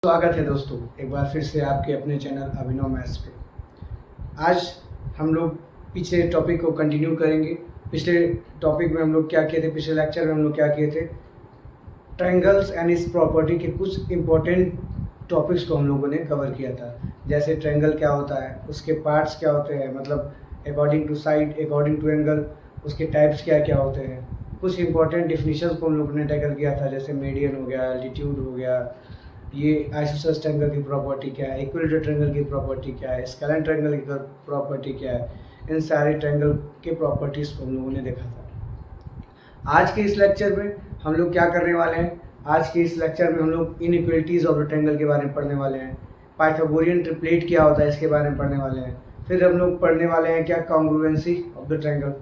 स्वागत है दोस्तों, एक बार फिर से आपके अपने चैनल अभिनव मैथ्स पे। आज हम लोग पिछले टॉपिक को कंटिन्यू करेंगे। पिछले टॉपिक में हम लोग क्या किए थे, पिछले लेक्चर में हम लोग क्या किए थे, ट्रायंगल्स एंड इस प्रॉपर्टी के कुछ इंपॉर्टेंट टॉपिक्स को हम लोगों ने कवर किया था। जैसे ट्रायंगल क्या होता है, उसके पार्ट्स क्या होते हैं, मतलब according to side, according to angle, उसके टाइप्स क्या क्या होते हैं। कुछ इंपॉर्टेंट डिफिनीशंस को हम लोगों ने टैकल किया था, जैसे मीडियन हो गया, एल्टीट्यूड हो गया, ये आइसोसेलेस ट्रायंगल की प्रॉपर्टी क्या है, इक्विलेटरल ट्रायंगल की प्रॉपर्टी क्या है, स्केलर ट्रायंगल की प्रॉपर्टी क्या है। इन सारे ट्रायंगल के प्रॉपर्टीज़ को हम लोगों ने देखा था। आज के इस लेक्चर में हम लोग क्या करने वाले हैं, आज के इस लेक्चर में हम लोग इनइक्वलिटीज़ ऑफ द ट्रायंगल के बारे में पढ़ने वाले हैं। पाइथागोरियन ट्रिपलेट क्या होता है इसके बारे में पढ़ने वाले हैं। फिर हम लोग पढ़ने वाले हैं क्या, कॉन्ग्रुएंसी ऑफ द ट्रायंगल।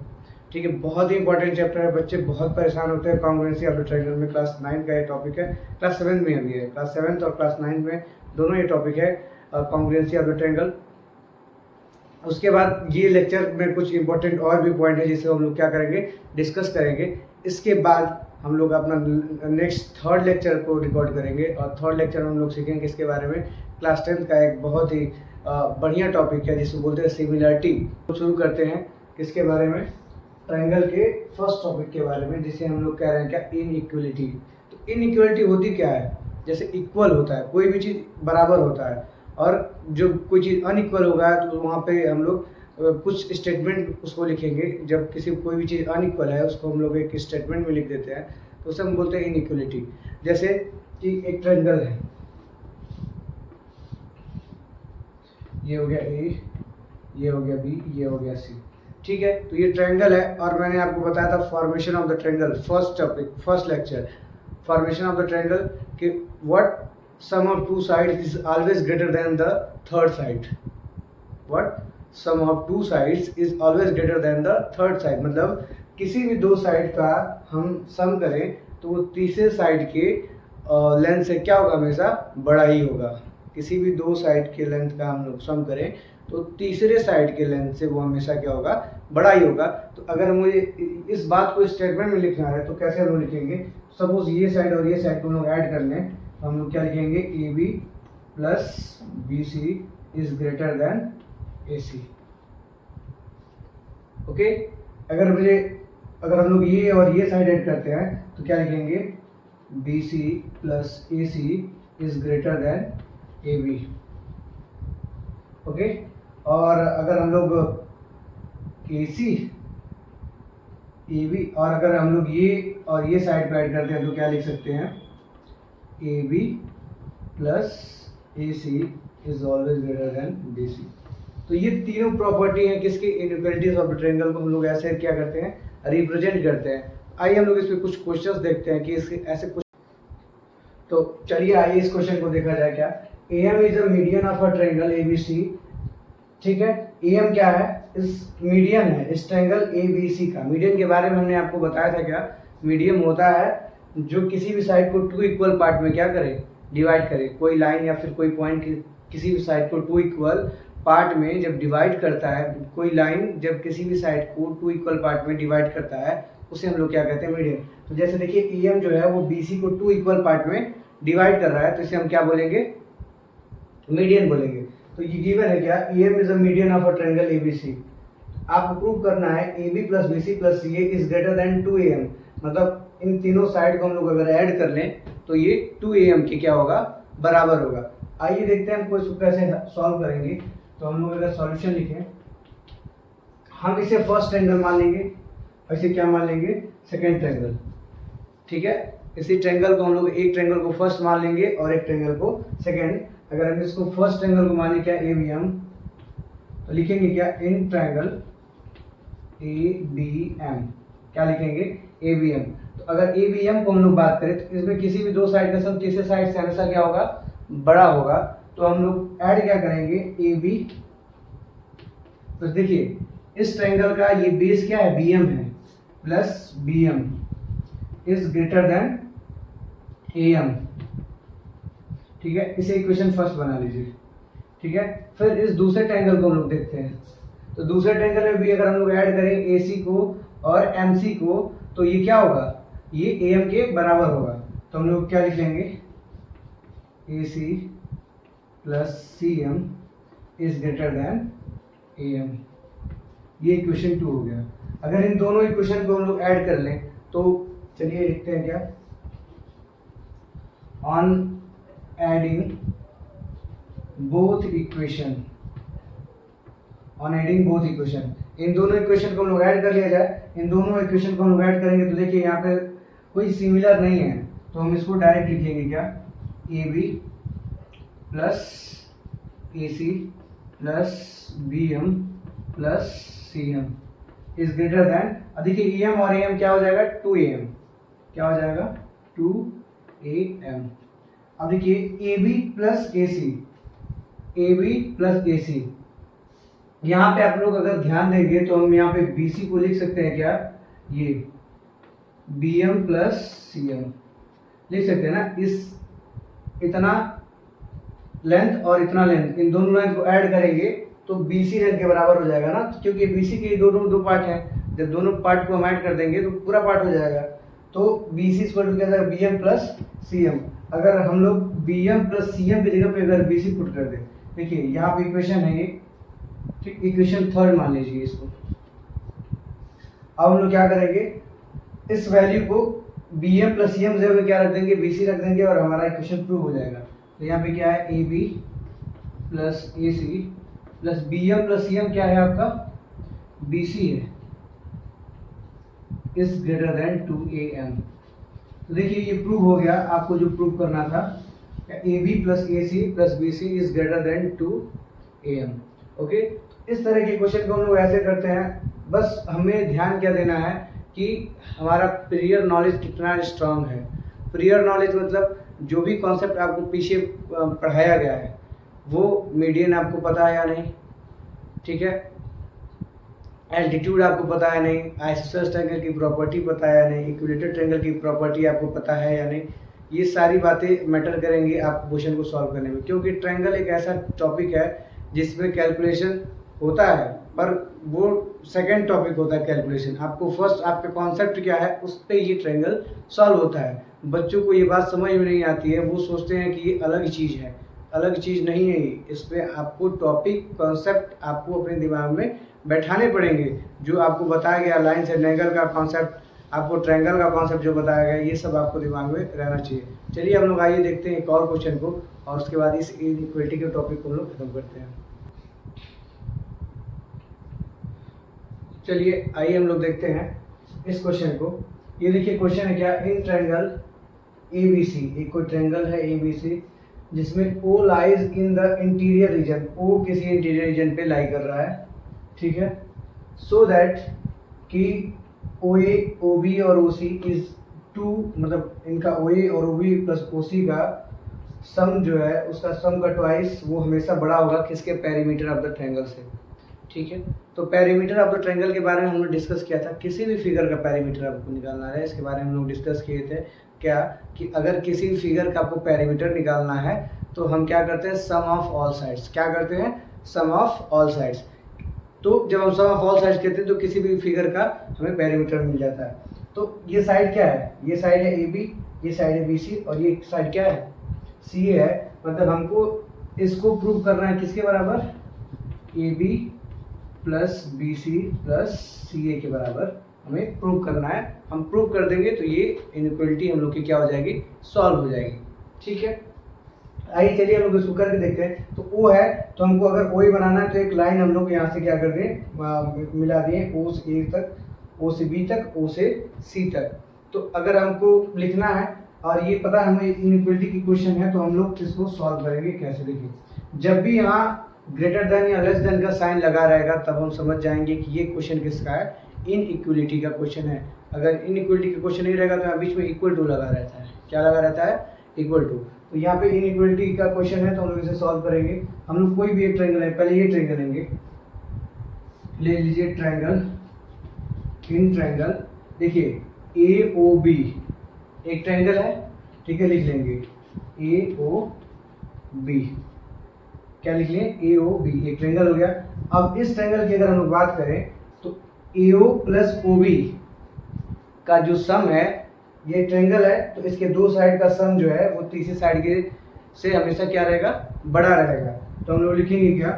ठीक है, बहुत ही इंपॉर्टेंट चैप्टर है। बच्चे बहुत परेशान होते हैं कॉन्ग्रुएंसी ऑफ द ट्रायंगल में। क्लास 9 का ये टॉपिक है, क्लास 7 में अभी है, क्लास 7 और क्लास 9 में दोनों ये टॉपिक है, कॉन्ग्रुएंसी ऑफ द ट्रायंगल। उसके बाद ये लेक्चर में कुछ इंपॉर्टेंट और भी पॉइंट है जिसे हम लोग क्या करेंगे, डिस्कस करेंगे। इसके बाद हम लोग अपना नेक्स्ट थर्ड लेक्चर को रिकॉर्ड करेंगे, और थर्ड लेक्चर में हम लोग सीखेंगे इसके बारे में। क्लास 10 का एक बहुत ही बढ़िया टॉपिक है जिसे बोलते हैं सिमिलरिटी। तो शुरू करते हैं किसके बारे में, ट्रायंगल के फर्स्ट टॉपिक के बारे में, जिसे हम लोग कह रहे हैं क्या, इनइक्वलिटी। तो इनइक्वलिटी होती क्या है, जैसे इक्वल होता है, कोई भी चीज़ बराबर होता है, और जो कोई चीज़ अनइक्वल होगा तो वहाँ पे हम लोग कुछ स्टेटमेंट उसको लिखेंगे। जब कोई भी चीज़ अनइक्वल है उसको हम लोग एक स्टेटमेंट में लिख देते हैं, तो उसे हम बोलते हैं इनइक्वलिटी। जैसे कि एक ट्रायंगल है, ये हो गया ए, ये हो गया बी, ये हो गया सी। ठीक है, तो ये ट्रायंगल है, और मैंने आपको बताया था formation of the triangle, first topic, first lecture, formation of the triangle कि what sum of two sides is always greater than the third side. What sum of two sides is always greater than the third side, मतलब किसी भी दो side का हम सम करें तो वो तीसरे साइड के लेंथ से क्या होगा, हमेशा बड़ा ही होगा। किसी भी दो साइड के लेंथ का हम लोग सम करें तो तीसरे साइड के लेंथ से वो हमेशा क्या होगा, बड़ा ही होगा। तो अगर मुझे इस बात को स्टेटमेंट में लिखना है तो कैसे हम लोग लिखेंगे, सपोज ये साइड और ये साइड को हम लोग ऐड कर लें तो हम लोग क्या लिखेंगे, A B plus B C is greater than A C. Okay, अगर हम लोग ये और ये साइड ऐड करते हैं तो क्या लिखेंगे, B C plus A C is greater than A B. Okay, और अगर हम लोग ए सी ए बी, और अगर हम लोग ये और ये साइड को ऐड करते हैं तो क्या लिख सकते हैं, A B plus A C is always greater than B C. तो ये तीनों प्रॉपर्टी हैं किसकी, इनइक्वलिटीज ऑफ द ट्रायंगल को हम लोग ऐसे क्या करते हैं, रिप्रेजेंट करते हैं। आइए हम लोग इस पे कुछ क्वेश्चंस देखते हैं कि इसके ऐसे कुछ। तो चलिए आइए इस क्वेश्चन को देखा जाए क्या, AM is a median of a triangle ABC। ठीक है, AM क्या है, इस मीडियन है इस ट्रायंगल ABC का। मीडियन के बारे में हमने आपको बताया था क्या, मीडियन होता है जो किसी भी साइड को टू इक्वल पार्ट में क्या करे, डिवाइड करे। कोई लाइन या फिर कोई पॉइंट किसी भी साइड को टू इक्वल पार्ट में जब डिवाइड करता है, कोई लाइन जब किसी भी साइड को टू इक्वल पार्ट में डिवाइड करता है उसे हम लोग क्या कहते हैं, मीडियन। तो जैसे देखिए AM जो है वो BC को टू इक्वल पार्ट में डिवाइड कर रहा है, तो इसे हम क्या बोलेंगे, मीडियन बोलेंगे। तो ये गिवन है क्या, AM is a median of a triangle ABC। आपको प्रूव करना है AB plus BC plus CA is greater then 2AM, मतलब इन तीनों साइड को हम लोग अगर ऐड कर लें तो ये 2AM के क्या होगा, बराबर होगा। आइए देखते हैं हम इसको कैसे सॉल्व करेंगे। तो हम लोग अगर सॉल्यूशन लिखें, हम इसे फर्स्ट ट्रायंगल मान लेंगे, इसे क्या मान लेंगे, सेकेंड ट्रायंगल। ठीक है, इसी ट्रायंगल को हम लोग एक ट्रायंगल को फर्स्ट मान लेंगे और एक ट्रायंगल को सेकेंड। अगर हम इसको फर्स्ट ट्रायंगल को माने क्या, ABM, तो लिखेंगे क्या, इन ट्रायंगल ABM, क्या लिखेंगे, ABM। तो अगर ABM को हम लोग बात करें तो इसमें किसी भी दो साइड का सम तीसरे साइड से हमेशा क्या होगा, बड़ा होगा। तो हम लोग ऐड क्या करेंगे, AB। तो देखिए इस ट्रायंगल का ये बेस क्या है, BM है, plus BM is greater then AM। ठीक है, इसे इक्वेशन फर्स्ट बना लीजिए। ठीक है, फिर इस दूसरे ट्रायंगल को हम लोग देखते हैं। तो दूसरे ट्रायंगल में भी अगर हम लोग ऐड करें AC को और MC को तो ये क्या होगा, ये AM के बराबर होगा। तो हम लोग क्या लिख लेंगे, AC plus CM is greater then AM। ये इक्वेशन 2 हो गया। अगर इन दोनों इक्वेशन को हम लोग ऐड कर लें तो चलिए लिखते हैं क्या, on adding both equation, on adding both equation, इन दोनों इक्वेशन को हम लोग ऐड कर लिया जाए। इन दोनों इक्वेशन को हम लोग ऐड करेंगे तो देखिए यहाँ पे कोई सिमिलर नहीं है, तो हम इसको डायरेक्ट लिखेंगे क्या, AB plus AC plus BM plus CM is greater then, देखिए EM और AM क्या हो जाएगा, 2AM, क्या हो जाएगा 2AM। अब देखिए AB plus AC, AB plus AC, यहाँ पे आप लोग अगर ध्यान देंगे तो हम यहाँ पे BC को लिख सकते हैं क्या, ये BM प्लस CM लिख सकते हैं ना। इस इतना लेंथ और इतना लेंथ, इन दोनों लेंथ को ऐड करेंगे तो BC लेंथ के बराबर हो जाएगा ना, क्योंकि BC के दो पार्ट हैं। जब दोनों पार्ट को हम ऐड कर देंगे तो पूरा पार्ट हो जाएगा। तो BC इक्वल टू क्या जाएगा, BM प्लस CM। अगर हम लोग BM प्लस CM की जगह पे अगर BC पुट कर दें, देखिए यहाँ पे इक्वेशन है ये, ठीक, इक्वेशन 3 मान लीजिए इसको। अब हम लोग क्या करेंगे, इस वैल्यू को BM प्लस CM जगह पे क्या रख देंगे, BC रख देंगे और हमारा इक्वेशन 2 हो जाएगा। तो यहाँ पे क्या है, AB plus AC plus BM plus CM क्या है आपका, BC है, इज ग्रेटर देन 2AM। तो देखिए ये प्रूव हो गया, आपको जो प्रूव करना था, AB plus AC plus BC is greater then 2AM। Okay, इस तरह के क्वेश्चन को हम लोग ऐसे करते हैं। बस हमें ध्यान क्या देना है कि हमारा प्रियर नॉलेज कितना स्ट्रांग है। प्रियर नॉलेज मतलब जो भी कॉन्सेप्ट आपको पीछे पढ़ाया गया है वो मीडियन आपको पता है या नहीं, ठीक है, एल्टीट्यूड आपको पता है नहीं, आइसोसेलेस ट्रायंगल की प्रॉपर्टी पता है या नहीं, इक्विलेटरल ट्रायंगल की प्रॉपर्टी आपको पता है या नहीं, ये सारी बातें मैटर करेंगी आप क्वेश्चन को सॉल्व करने में। क्योंकि ट्रायंगल एक ऐसा टॉपिक है जिसमें कैलकुलेशन होता है, पर वो सेकंड टॉपिक होता है कैलकुलेशन। आपको फर्स्ट आपका कॉन्सेप्ट क्या है उस पर ये ट्रायंगल सॉल्व होता है। बच्चों को ये बात समझ में नहीं आती है, वो सोचते हैं कि ये अलग चीज़ है, अलग चीज़ नहीं है ये। इस पर आपको टॉपिक कॉन्सेप्ट आपको अपने दिमाग में बैठाने पड़ेंगे। जो आपको बताया गया लाइन से एंगल का कॉन्सेप्ट, आपको ट्रायंगल का कॉन्सेप्ट जो बताया गया, ये सब आपको दिमाग में रहना चाहिए। चलिए हम लोग आइए देखते हैं एक और क्वेश्चन को, और उसके बाद इस इनइक्वालिटी के टॉपिक को हम लोग खत्म करते हैं। चलिए आइए हम लोग देखते हैं इस क्वेश्चन को। ये देखिए क्वेश्चन है क्या, इन ट्रायंगल ABC, एक कोई ट्रायंगल है ABC जिसमें O lies in the interior region, O किसी इंटीरियर रीजन पे लाई कर रहा है, ठीक है, सो दैट कि OA, OB और OC इज 2, मतलब इनका OA और OB प्लस OC का सम जो है उसका सम का ट्वाइस वो हमेशा बड़ा होगा किसके, पेरीमीटर ऑफ द ट्रायंगल से, ठीक है। तो पेरीमीटर ऑफ द ट्रायंगल के बारे में हम लोग डिस्कस किया था, किसी भी फिगर का पेरीमीटर आपको निकालना है, इसके बारे में हम लोग डिस्कस किए थे क्या, कि अगर किसी भी फिगर का आपको पेरीमीटर निकालना है तो हम क्या करते हैं, सम ऑफ ऑल साइड्स, क्या करते हैं, सम ऑफ ऑल साइड्स। तो जब हम सम ऑफ ऑल साइड्स कहते हैं तो किसी भी फिगर का हमें पेरीमीटर मिल जाता है। तो ये साइड क्या है, ये साइड है AB, ये साइड है BC और ये साइड क्या है, CA है। मतलब हमको इसको प्रूव करना है किसके बराबर, AB plus BC plus CA के बराबर हमें प्रूव करना है। हम प्रूव कर देंगे तो ये इनइक्वालिटी हम लोग की क्या हो जाएगी, सॉल्व हो जाएगी, ठीक है। आइए चलिए हम लोग इसको करके देखते हैं। तो O है तो हमको अगर OA बनाना है तो एक लाइन हम लोग यहाँ से क्या कर दें, मिला दिए O से A तक, O से B तक, O से C तक। तो अगर हमको लिखना है और ये पता है हमें इनइक्वालिटी की क्वेश्चन है तो हम लोग इसको सॉल्व करेंगे कैसे। देखिए जब भी यहाँ ग्रेटर देन या लेस देन का साइन लगा रहेगा तब हम समझ जाएंगे कि ये क्वेश्चन किसका है, इनइक्वालिटी का क्वेश्चन है। अगर इनइक्वालिटी का क्वेश्चन नहीं रहेगा तो यहाँ बीच में इक्वल टू लगा रहता है, क्या लगा रहता है, इक्वल टू। तो यहाँ पे इनइक्वालिटी का क्वेश्चन है तो हम लोग इसे सॉल्व करेंगे। हम लोग कोई भी एक ट्रायंगल है, पहले ये ट्रायंगल लेंगे, ले लीजिए ट्रायंगल, इन ट्रायंगल देखिए AOB एक ट्रायंगल है, ठीक है, लिख लेंगे AOB, क्या लिख लें, AOB एक ट्रायंगल हो गया। अब इस ट्रायंगल की अगर हम लोग बात करें तो AO प्लस OB का जो सम है, ये ट्रायंगल है तो इसके दो साइड का सम जो है वो तीसरी साइड के से हमेशा क्या रहेगा, बड़ा रहेगा। तो हम लोग लिखेंगे क्या,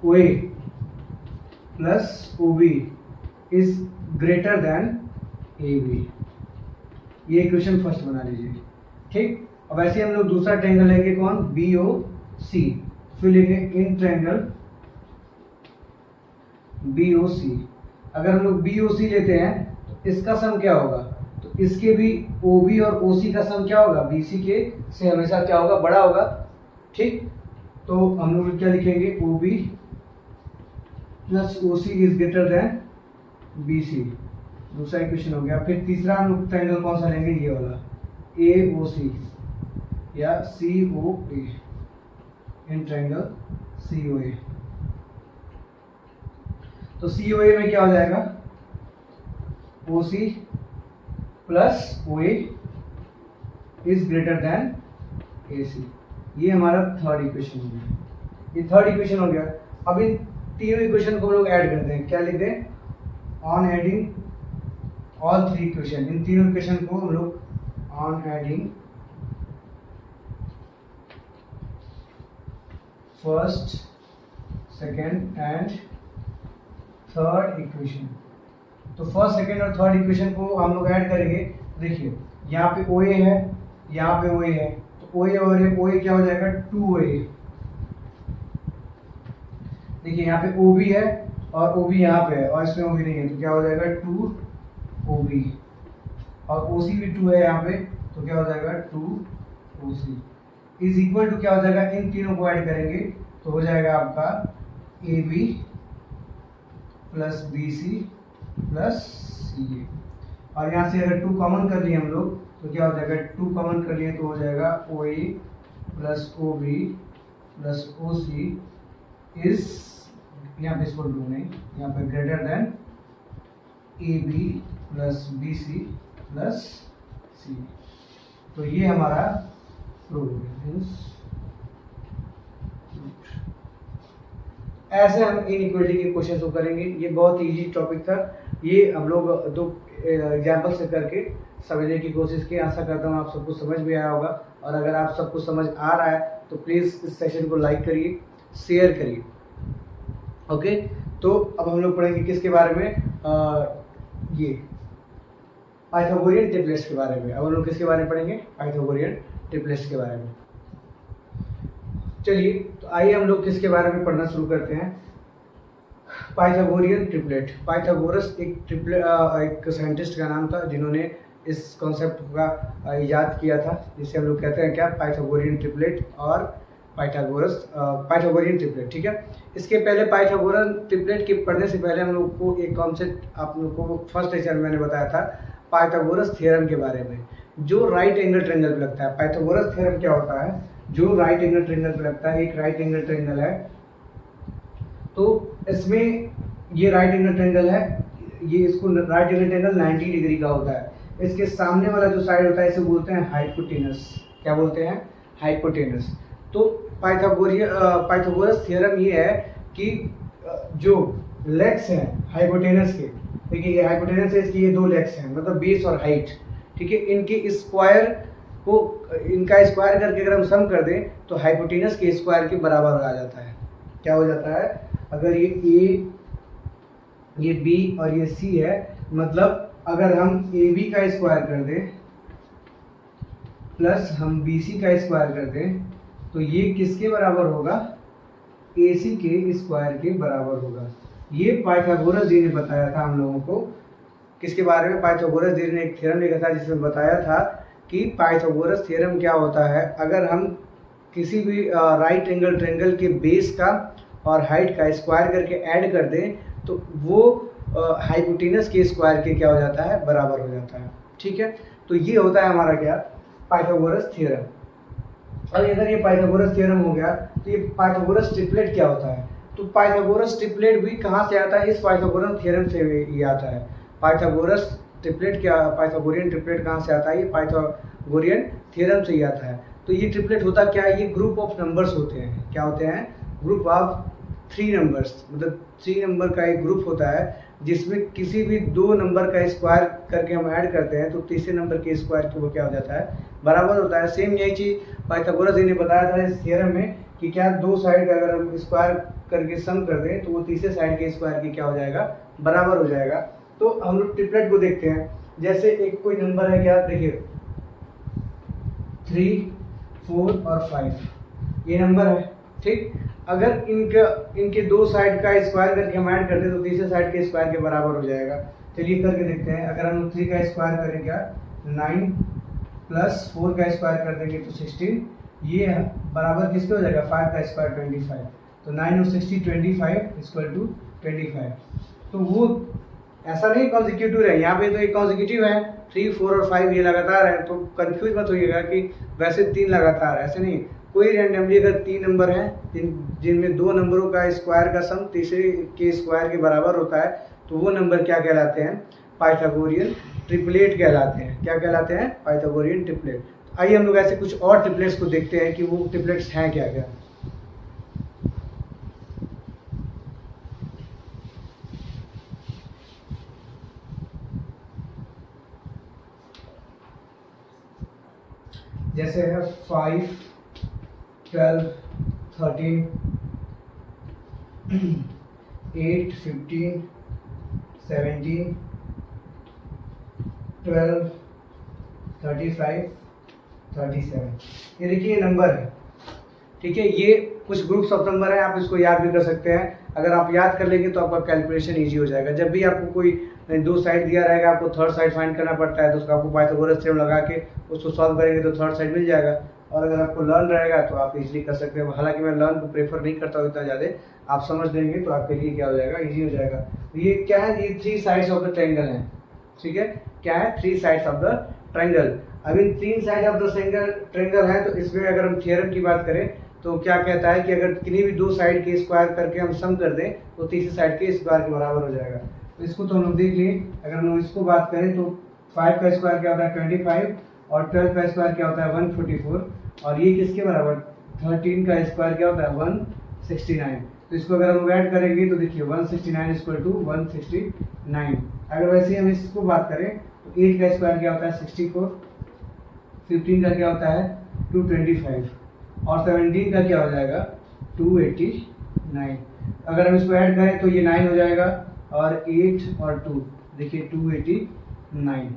O A plus O B is greater than A B. ये इक्वेशन फर्स्ट बना लीजिए, ठीक। अब ऐसे हम लोग दूसरा ट्रायंगल लेंगे, कौन, बी ओ सी। फिर लेंगे इन ट्रायंगल बी ओ सी। अगर हम लोग बी ओ सी लेते हैं तो इसका सम क्या होगा, तो इसके भी ओ बी और ओ सी का सम क्या होगा, बी सी के से हमेशा क्या होगा, बड़ा होगा, ठीक। तो हम लोग क्या लिखेंगे, O B plus O C is greater than B C, दूसरा इक्वेशन हो गया। फिर तीसरा हम लोग ट्रायंगल कौन सा लेंगे, ये वाला ए ओ सी या सी ओ ए, इन ट्रायंगल सी ओ ए। तो सी ओ ए में क्या हो जाएगा, O C plus O A is greater than A C. ये हमारा थर्ड इक्वेशन हो गया, ये थर्ड इक्वेशन हो गया। अब इन तीनों इक्वेशन को हम लोग ऐड करते हैं, क्या लिखते हैं, on adding all three equation. इन तीनों इक्वेशन को हम लोग on adding first, second and third equation. तो फर्स्ट, सेकेंड और थर्ड इक्वेशन को हम लोग ऐड करेंगे। देखिए यहाँ पे ओ ए है, यहाँ पे ओ ए है, तो ओ ए और ओ ए क्या हो जाएगा, 2a। देखिए यहाँ पे ओ बी है और ओ बी यहाँ पे है और इसमें ओ बी नहीं है, तो क्या हो जाएगा 2ob। और ओ सी भी 2 है यहाँ पे, तो क्या हो जाएगा 2oc इज इक्वल टू क्या हो जाएगा, इन तीनों को ऐड करेंगे तो हो जाएगा आपका A B plus B C plus C A. और यहाँ से अगर 2 कॉमन कर लिए हम लोग तो क्या हो जाएगा, 2 कॉमन कर लिए तो हो जाएगा O A plus O B plus O C is, यहाँ पे इसको 2 नहीं, यहाँ पे greater than A B plus B C plus C. तो ये हमारा प्रूफ। ऐसे हम इनइक्वालिटी के क्वेश्चन को करेंगे। ये बहुत इजी टॉपिक था, ये हम लोग 2 एग्जाम्पल से करके समझने की कोशिश की। आशा करता हूँ आप सबको समझ में आया होगा, और अगर आप सबको समझ आ रहा है तो प्लीज़ इस सेशन को लाइक करिए, शेयर करिए। ओके, तो अब हम लोग पढ़ेंगे किसके बारे में, ये पाइथागोरियन ट्रिपलेट्स के बारे में। अब हम लोग किसके बारे में पढ़ेंगे, पाइथागोरियन ट्रिपलेट्स के बारे में। चलिए तो आइए हम लोग किसके बारे में पढ़ना शुरू करते हैं, पाइथागोरियन ट्रिपलेट। पाइथागोरस एक साइंटिस्ट का नाम था जिन्होंने इस कॉन्सेप्ट का इजाद किया था, जिसे हम लोग कहते हैं क्या, पाइथागोरियन ट्रिपलेट और पाइथागोरियन ट्रिपलेट, ठीक है। इसके पहले पाइथागोरियन ट्रिपलेट के पढ़ने से पहले हम लोग को एक कॉन्सेप्ट आप लोग को फर्स्ट लेक्चर में मैंने बताया था पाइथागोरस थ्योरम के बारे में, जो राइट एंगल ट्रायंगल पे लगता है। पाइथागोरस थ्योरम क्या होता है, जो राइट एंगल ट्रायंगल पे लगता है। एक राइट एंगल ट्रायंगल है, तो इसमें ये राइट एंगल ट्रायंगल है, ये इसको राइट एंगल ट्रायंगल 90 डिग्री का होता है। इसके सामने वाला जो साइड होता है इसे बोलते हैं हाइपोटेनस। क्या बोलते हैं, हाइपोटेनस। तो पाइथागोरस थ्योरम ये है कि जो लेग्स हैं हाइपोटेनस के, देखिए ये हाइपोटेनस है, इसकी ये 2 लेग्स हैं, मतलब बेस और हाइट, ठीक है। इनके स्क्वायर को, इनका स्क्वायर करके अगर हम सम कर दें तो हाइपोटेनस के स्क्वायर के बराबर आ जाता है। क्या हो जाता है, अगर ये ए, ये बी और ये सी है, मतलब अगर हम ए बी का स्क्वायर कर दें प्लस हम बी सी का स्क्वायर कर दें तो ये किसके बराबर होगा, ए सी के स्क्वायर के बराबर होगा। ये पाइथागोरस जी ने बताया था हम लोगों को। किसके बारे में, पाइथागोरस जी ने एक थ्योरम लिखा था जिसमें बताया था कि पाइथागोरस थ्योरम क्या होता है, अगर हम किसी भी राइट एंगल ट्रायंगल के बेस का और हाइट का स्क्वायर करके ऐड कर दें तो वो हाइपोटेनस के स्क्वायर के क्या हो जाता है, बराबर हो जाता है, ठीक है। तो ये होता है हमारा क्या, पाइथागोरस थ्योरम। और अगर ये पाइथागोरस थ्योरम हो गया तो ये पाइथागोरस ट्रिपलेट क्या होता है, तो पाइथागोरस ट्रिपलेट भी कहाँ से आता है, इस पाइथागोरस थ्योरम से ये आता है। पाइथागोरस ट्रिपलेट क्या, पाइथागोरियन ट्रिपलेट कहाँ से आता है, ये पाइथागोरियन थ्योरम से ही आता है। तो ये ट्रिपलेट होता क्या है, ये ग्रुप ऑफ नंबर्स होते हैं। क्या होते हैं, ग्रुप ऑफ 3 नंबर्स, मतलब 3 नंबर का एक ग्रुप होता है जिसमें किसी भी 2 नंबर का स्क्वायर करके हम ऐड करते हैं तो तीसरे नंबर के स्क्वायर को वो क्या हो जाता है, बराबर होता है। सेम यही चीज़ पाइथागोरस जी ने बताया था इस थ्योरम में कि क्या दो साइड का अगर हम स्क्वायर करके सम कर दें तो वो तीसरे साइड के स्क्वायर की क्या हो जाएगा, बराबर हो जाएगा। तो हम लोग ट्रिपलेट को देखते हैं। जैसे एक कोई नंबर है, क्या देखिए 3, 4 और 5 ये नंबर है, ठीक। अगर इनके दो साइड का स्क्वायर करके हम ऐड करते हैं तो तीसरे साइड के स्क्वायर के बराबर हो जाएगा। चलिए करके देखते हैं। अगर हम 3 का स्क्वायर करें क्या 9 प्लस 4 का स्क्वायर कर देंगे तो 16, ये बराबर किसके हो जाएगा 5 का स्क्वायर 25। तो 9 और 60 25 इक्वल टू 25। तो वो ऐसा नहीं कॉन्जिक्यूटिव है, यहाँ पे तो एक कॉन्जिक्यूटिव है 3, 4 और 5 ये लगातार है। तो कंफ्यूज मत होइएगा कि वैसे 3 लगातार है, ऐसे नहीं। कोई रैंडमली अगर 3 नंबर हैं जिनमें दो नंबरों का स्क्वायर का सम तीसरे के स्क्वायर के बराबर होता है तो वो नंबर क्या कहलाते हैं, पाइथागोरियन ट्रिपलेट कहलाते हैं। क्या कहलाते हैं, पाइथागोरियन ट्रिपलेट। आइए हम लोग ऐसे कुछ और ट्रिपलेट्स को देखते हैं कि वो ट्रिपलेट्स हैं क्या क्या। जैसे है 5, 12, 13, 8, 15, 17, 12, 35, 37। ये देखिए नंबर है, ठीक है। ये कुछ ग्रुप्स ऑफ नंबर है, आप इसको याद भी कर सकते हैं। अगर आप याद कर लेंगे तो आपका कैलकुलेशन इजी हो जाएगा। जब भी आपको कोई दो साइड दिया रहेगा, आपको थर्ड साइड फाइंड करना पड़ता है तो उसका आपको पाइथागोरस थ्योरम लगा के उसको सॉल्व करेंगे तो थर्ड साइड मिल जाएगा। और अगर आपको लर्न रहेगा तो आप इजीली कर सकते हैं। हालांकि मैं लर्न को प्रेफर नहीं करता हूँ इतना ज़्यादा, आप समझ लेंगे तो आपके लिए क्या हो जाएगा, ईजी हो जाएगा। तो ये क्या है, ये 3 साइड्स ऑफ द ट्रायंगल है, ठीक है। क्या है, 3 साइड्स ऑफ द ट्रायंगल। अब इन 3 साइड ऑफ द ट्रायंगल है तो इसमें अगर हम थ्योरम की बात करें तो क्या कहता है कि अगर किन्हीं भी दो साइड के स्क्वायर करके हम सम कर दें तो तीसरी साइड के स्क्वायर के बराबर हो जाएगा। तो इसको तो हम लोग देख लिए। अगर हम इसको बात करें तो 5 का स्क्वायर क्या होता है 25 और 12 का स्क्वायर क्या होता है 144 और ये किसके बराबर 13 का स्क्वायर क्या होता है 169। तो इसको अगर हम ऐड करेंगे तो देखिए 169 इक्वल टू 169। अगर वैसे हम इसको बात करें तो 8 का स्क्वायर क्या होता है 64, 15 का क्या होता है 225 और 17 का क्या हो जाएगा 289। अगर हम इसको ऐड करें तो ये 9 हो जाएगा और 8 और 2 देखिए 289।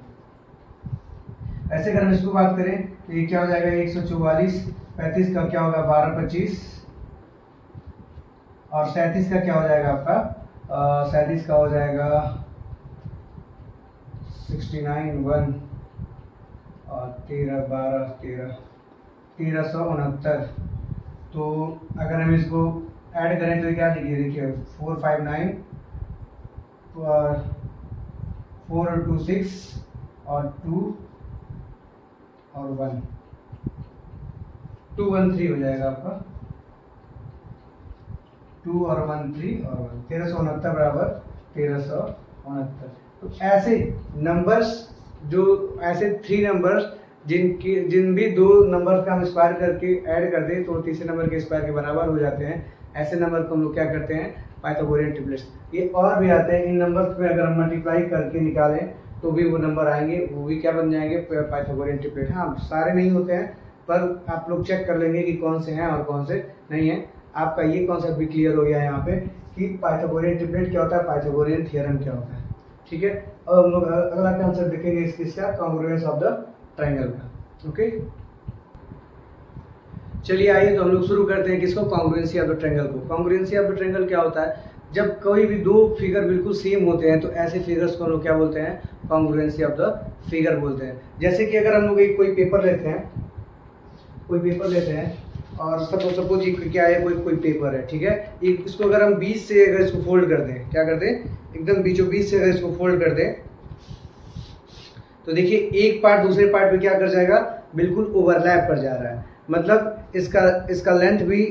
ऐसे अगर हम इसको बात करें तो ये क्या हो जाएगा 144, 35 का क्या होगा 12, 25 और 37 का क्या हो जाएगा आपका 37 का हो जाएगा 69, 1 और 13, 12, 1369। तो अगर हम इसको ऐड करें तो क्या लिखिए देखिए 459 और 4 और 2 6 और 2 और 1 213 हो जाएगा आपका 2 और 1 3 और 1 1369 बराबर 1369। तो ऐसे नंबर्स जो ऐसे 3 नंबर्स जिन भी दो नंबर्स का हम स्क्वायर करके ऐड कर दें तो तीसरे नंबर के स्क्वायर के बराबर हो जाते हैं। ऐसे नंबर को हम लोग क्या करते हैं पाइथागोरियन ट्रिपलेट्स। ये और भी आते हैं, इन नंबर्स पे अगर हम मल्टीप्लाई करके निकालें तो भी वो नंबर आएंगे, वो भी क्या बन जाएंगे पाइथागोरियन ट्रिपलेट। हाँ सारे नहीं होते हैं पर आप लोग चेक कर लेंगे कि कौन से हैं और कौन से नहीं हैं। आपका ये कॉन्सेप्ट भी क्लियर हो गया है यहाँ पे कि पाइथागोरियन ट्रिपलेट क्या होता है, पाइथागोरियन थ्योरम क्या होता है, ठीक है। और हम लोग अगला कॉन्सेप्ट देखेंगे इसका कॉन्ग्रुएंस ऑफ द ट्रायंगल का। ओके चलिए आइए तो हम लोग शुरू करते हैं किसको, कॉन्ग्रुएंसी ऑफ द ट्रायंगल को। कॉन्ग्रुएंसी ऑफ द ट्रायंगल क्या होता है, जब कोई भी दो फिगर बिल्कुल सेम होते हैं तो ऐसे फिगर्स को हम लोग क्या बोलते हैं, कॉन्ग्रुएंसी ऑफ द फिगर बोलते हैं। जैसे कि अगर हम लोग एक कोई पेपर लेते हैं और सपोज ये क्या है, कोई पेपर है, ठीक है। इसको अगर हम बीच से अगर इसको फोल्ड कर दें, क्या कर दें एकदम बीचों बीच से अगर इसको फोल्ड कर दें तो देखिए एक पार्ट दूसरे पार्ट पे क्या कर जाएगा, बिल्कुल ओवरलैप कर जा रहा है। मतलब इसका लेंथ भी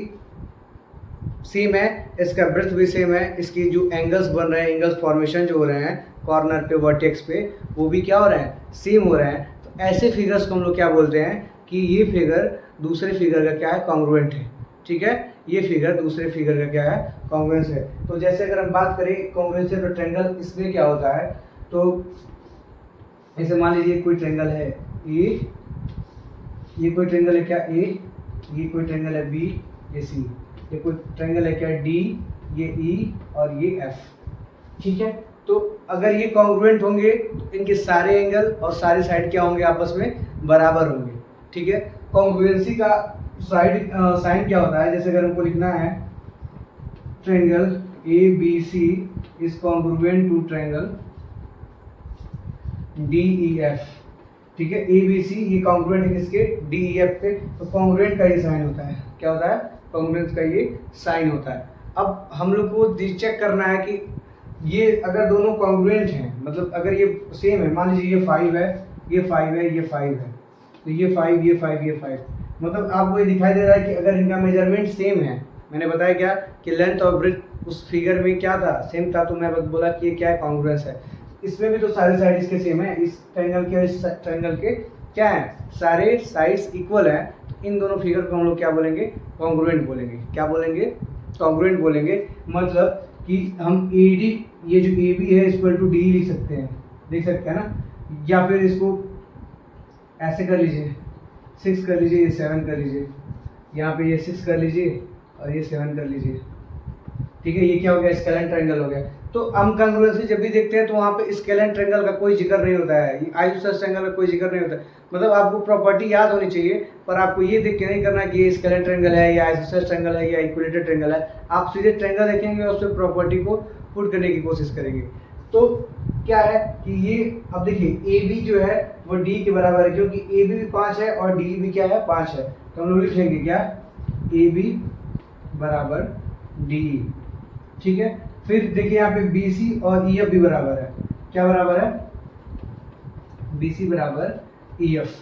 सेम है, इसका ब्रेथ भी सेम है, इसकी जो एंगल्स बन रहे हैं, एंगल्स फॉर्मेशन जो हो रहे हैं कॉर्नर पे वर्टेक्स पे वो भी क्या हो रहे हैं, सेम हो रहे हैं। तो ऐसे फिगर्स को हम लोग क्या बोलते हैं कि ये फिगर दूसरे फिगर का क्या है, कॉन्ग्रुएंट है, ठीक है। ये फिगर दूसरे फिगर का क्या है, कॉन्ग्रुएंस है। तो जैसे अगर हम बात करें कॉन्ग्रुएंसी ऑफ ट्रायंगल, इसमें क्या होता है, तो जैसे मान लीजिए कोई ट्रायंगल है ए ये कोई ट्रायंगल है क्या ए, ये कोई ट्रायंगल है बी, ये सी, ये कोई ट्रायंगल है क्या डी, ये ई और ये एफ। ठीक है, तो अगर ये कॉन्ग्रुएंट होंगे तो इनके सारे एंगल और सारे साइड क्या होंगे, आपस में बराबर होंगे। ठीक है, कॉन्ग्रुएंसी का साइन क्या होता है, जैसे अगर हमको लिखना है triangle A B C is congruent to triangle D E F. ठीक है, ए बी सी ये कॉन्ग्रुएंट है किसके, डी ई एफ पे, तो कॉन्ग्रुएंट का ये साइन होता है। क्या होता है, कॉन्ग्रुएंस का ये साइन होता है। अब हम लोग को चेक करना है कि ये अगर दोनों कॉन्ग्रुएंट हैं, मतलब अगर ये सेम है, मान लीजिए ये 5 है, ये 5 है, ये 5 है, तो ये 5 ये 5 ये 5, मतलब आपको ये दिखाई दे रहा है कि अगर इनका मेजरमेंट सेम है, मैंने बताया क्या कि लेंथ और ब्रेड्थ उस फिगर में क्या था, सेम था, तो मैं बस बोला कि ये क्या है, कॉन्ग्रुएंस है। इसमें भी तो सारे साइड इसके सेम है, इस ट्रायंगल के इस ट्रायंगल के क्या है, सारे साइड्स इक्वल है, तो इन दोनों फिगर को हम लोग क्या बोलेंगे, कॉन्ग्रुएंट बोलेंगे। क्या बोलेंगे, कॉन्ग्रुएंट बोलेंगे। मतलब कि हम ए डी, ये जो ए बी है इक्वल टू डी लिख सकते हैं, देख सकते हैं ना, या फिर इसको ऐसे कर लीजिए, 6 कर लीजिए, ये 7 कर लीजिए, यहाँ पे ये 6 कर लीजिए और ये 7 कर लीजिए। ठीक है, ये क्या हो गया, स्केलेन ट्रायंगल हो गया। तो हम कॉन्ग्रुएंसी जब भी देखते हैं तो वहाँ पे स्केलेन ट्रायंगल का कोई जिक्र नहीं होता है, आइसोसेलेस ट्रायंगल का कोई जिक्र नहीं होता है। मतलब आपको प्रॉपर्टी याद होनी चाहिए, पर आपको ये देख के नहीं करना कि ये स्केलेन ट्रायंगल है या आइसोसेलेस ट्रायंगल है या इक्विलेटरल ट्रायंगल है। आप सीधे ट्रायंगल देखेंगे और उसमें प्रॉपर्टी को पुट करने की कोशिश करेंगे। तो क्या है कि ये, अब देखिए ए बी जो है वो डी के बराबर है, क्योंकि ए बी भी 5 है और डी भी क्या है, 5 है, तो हम लोग लिख लेंगे क्या, ए बी बराबर डी। ठीक है, फिर देखिए यहाँ पे बी सी और ई एफ भी बराबर है। क्या बराबर है, बी सी बराबर ई एफ।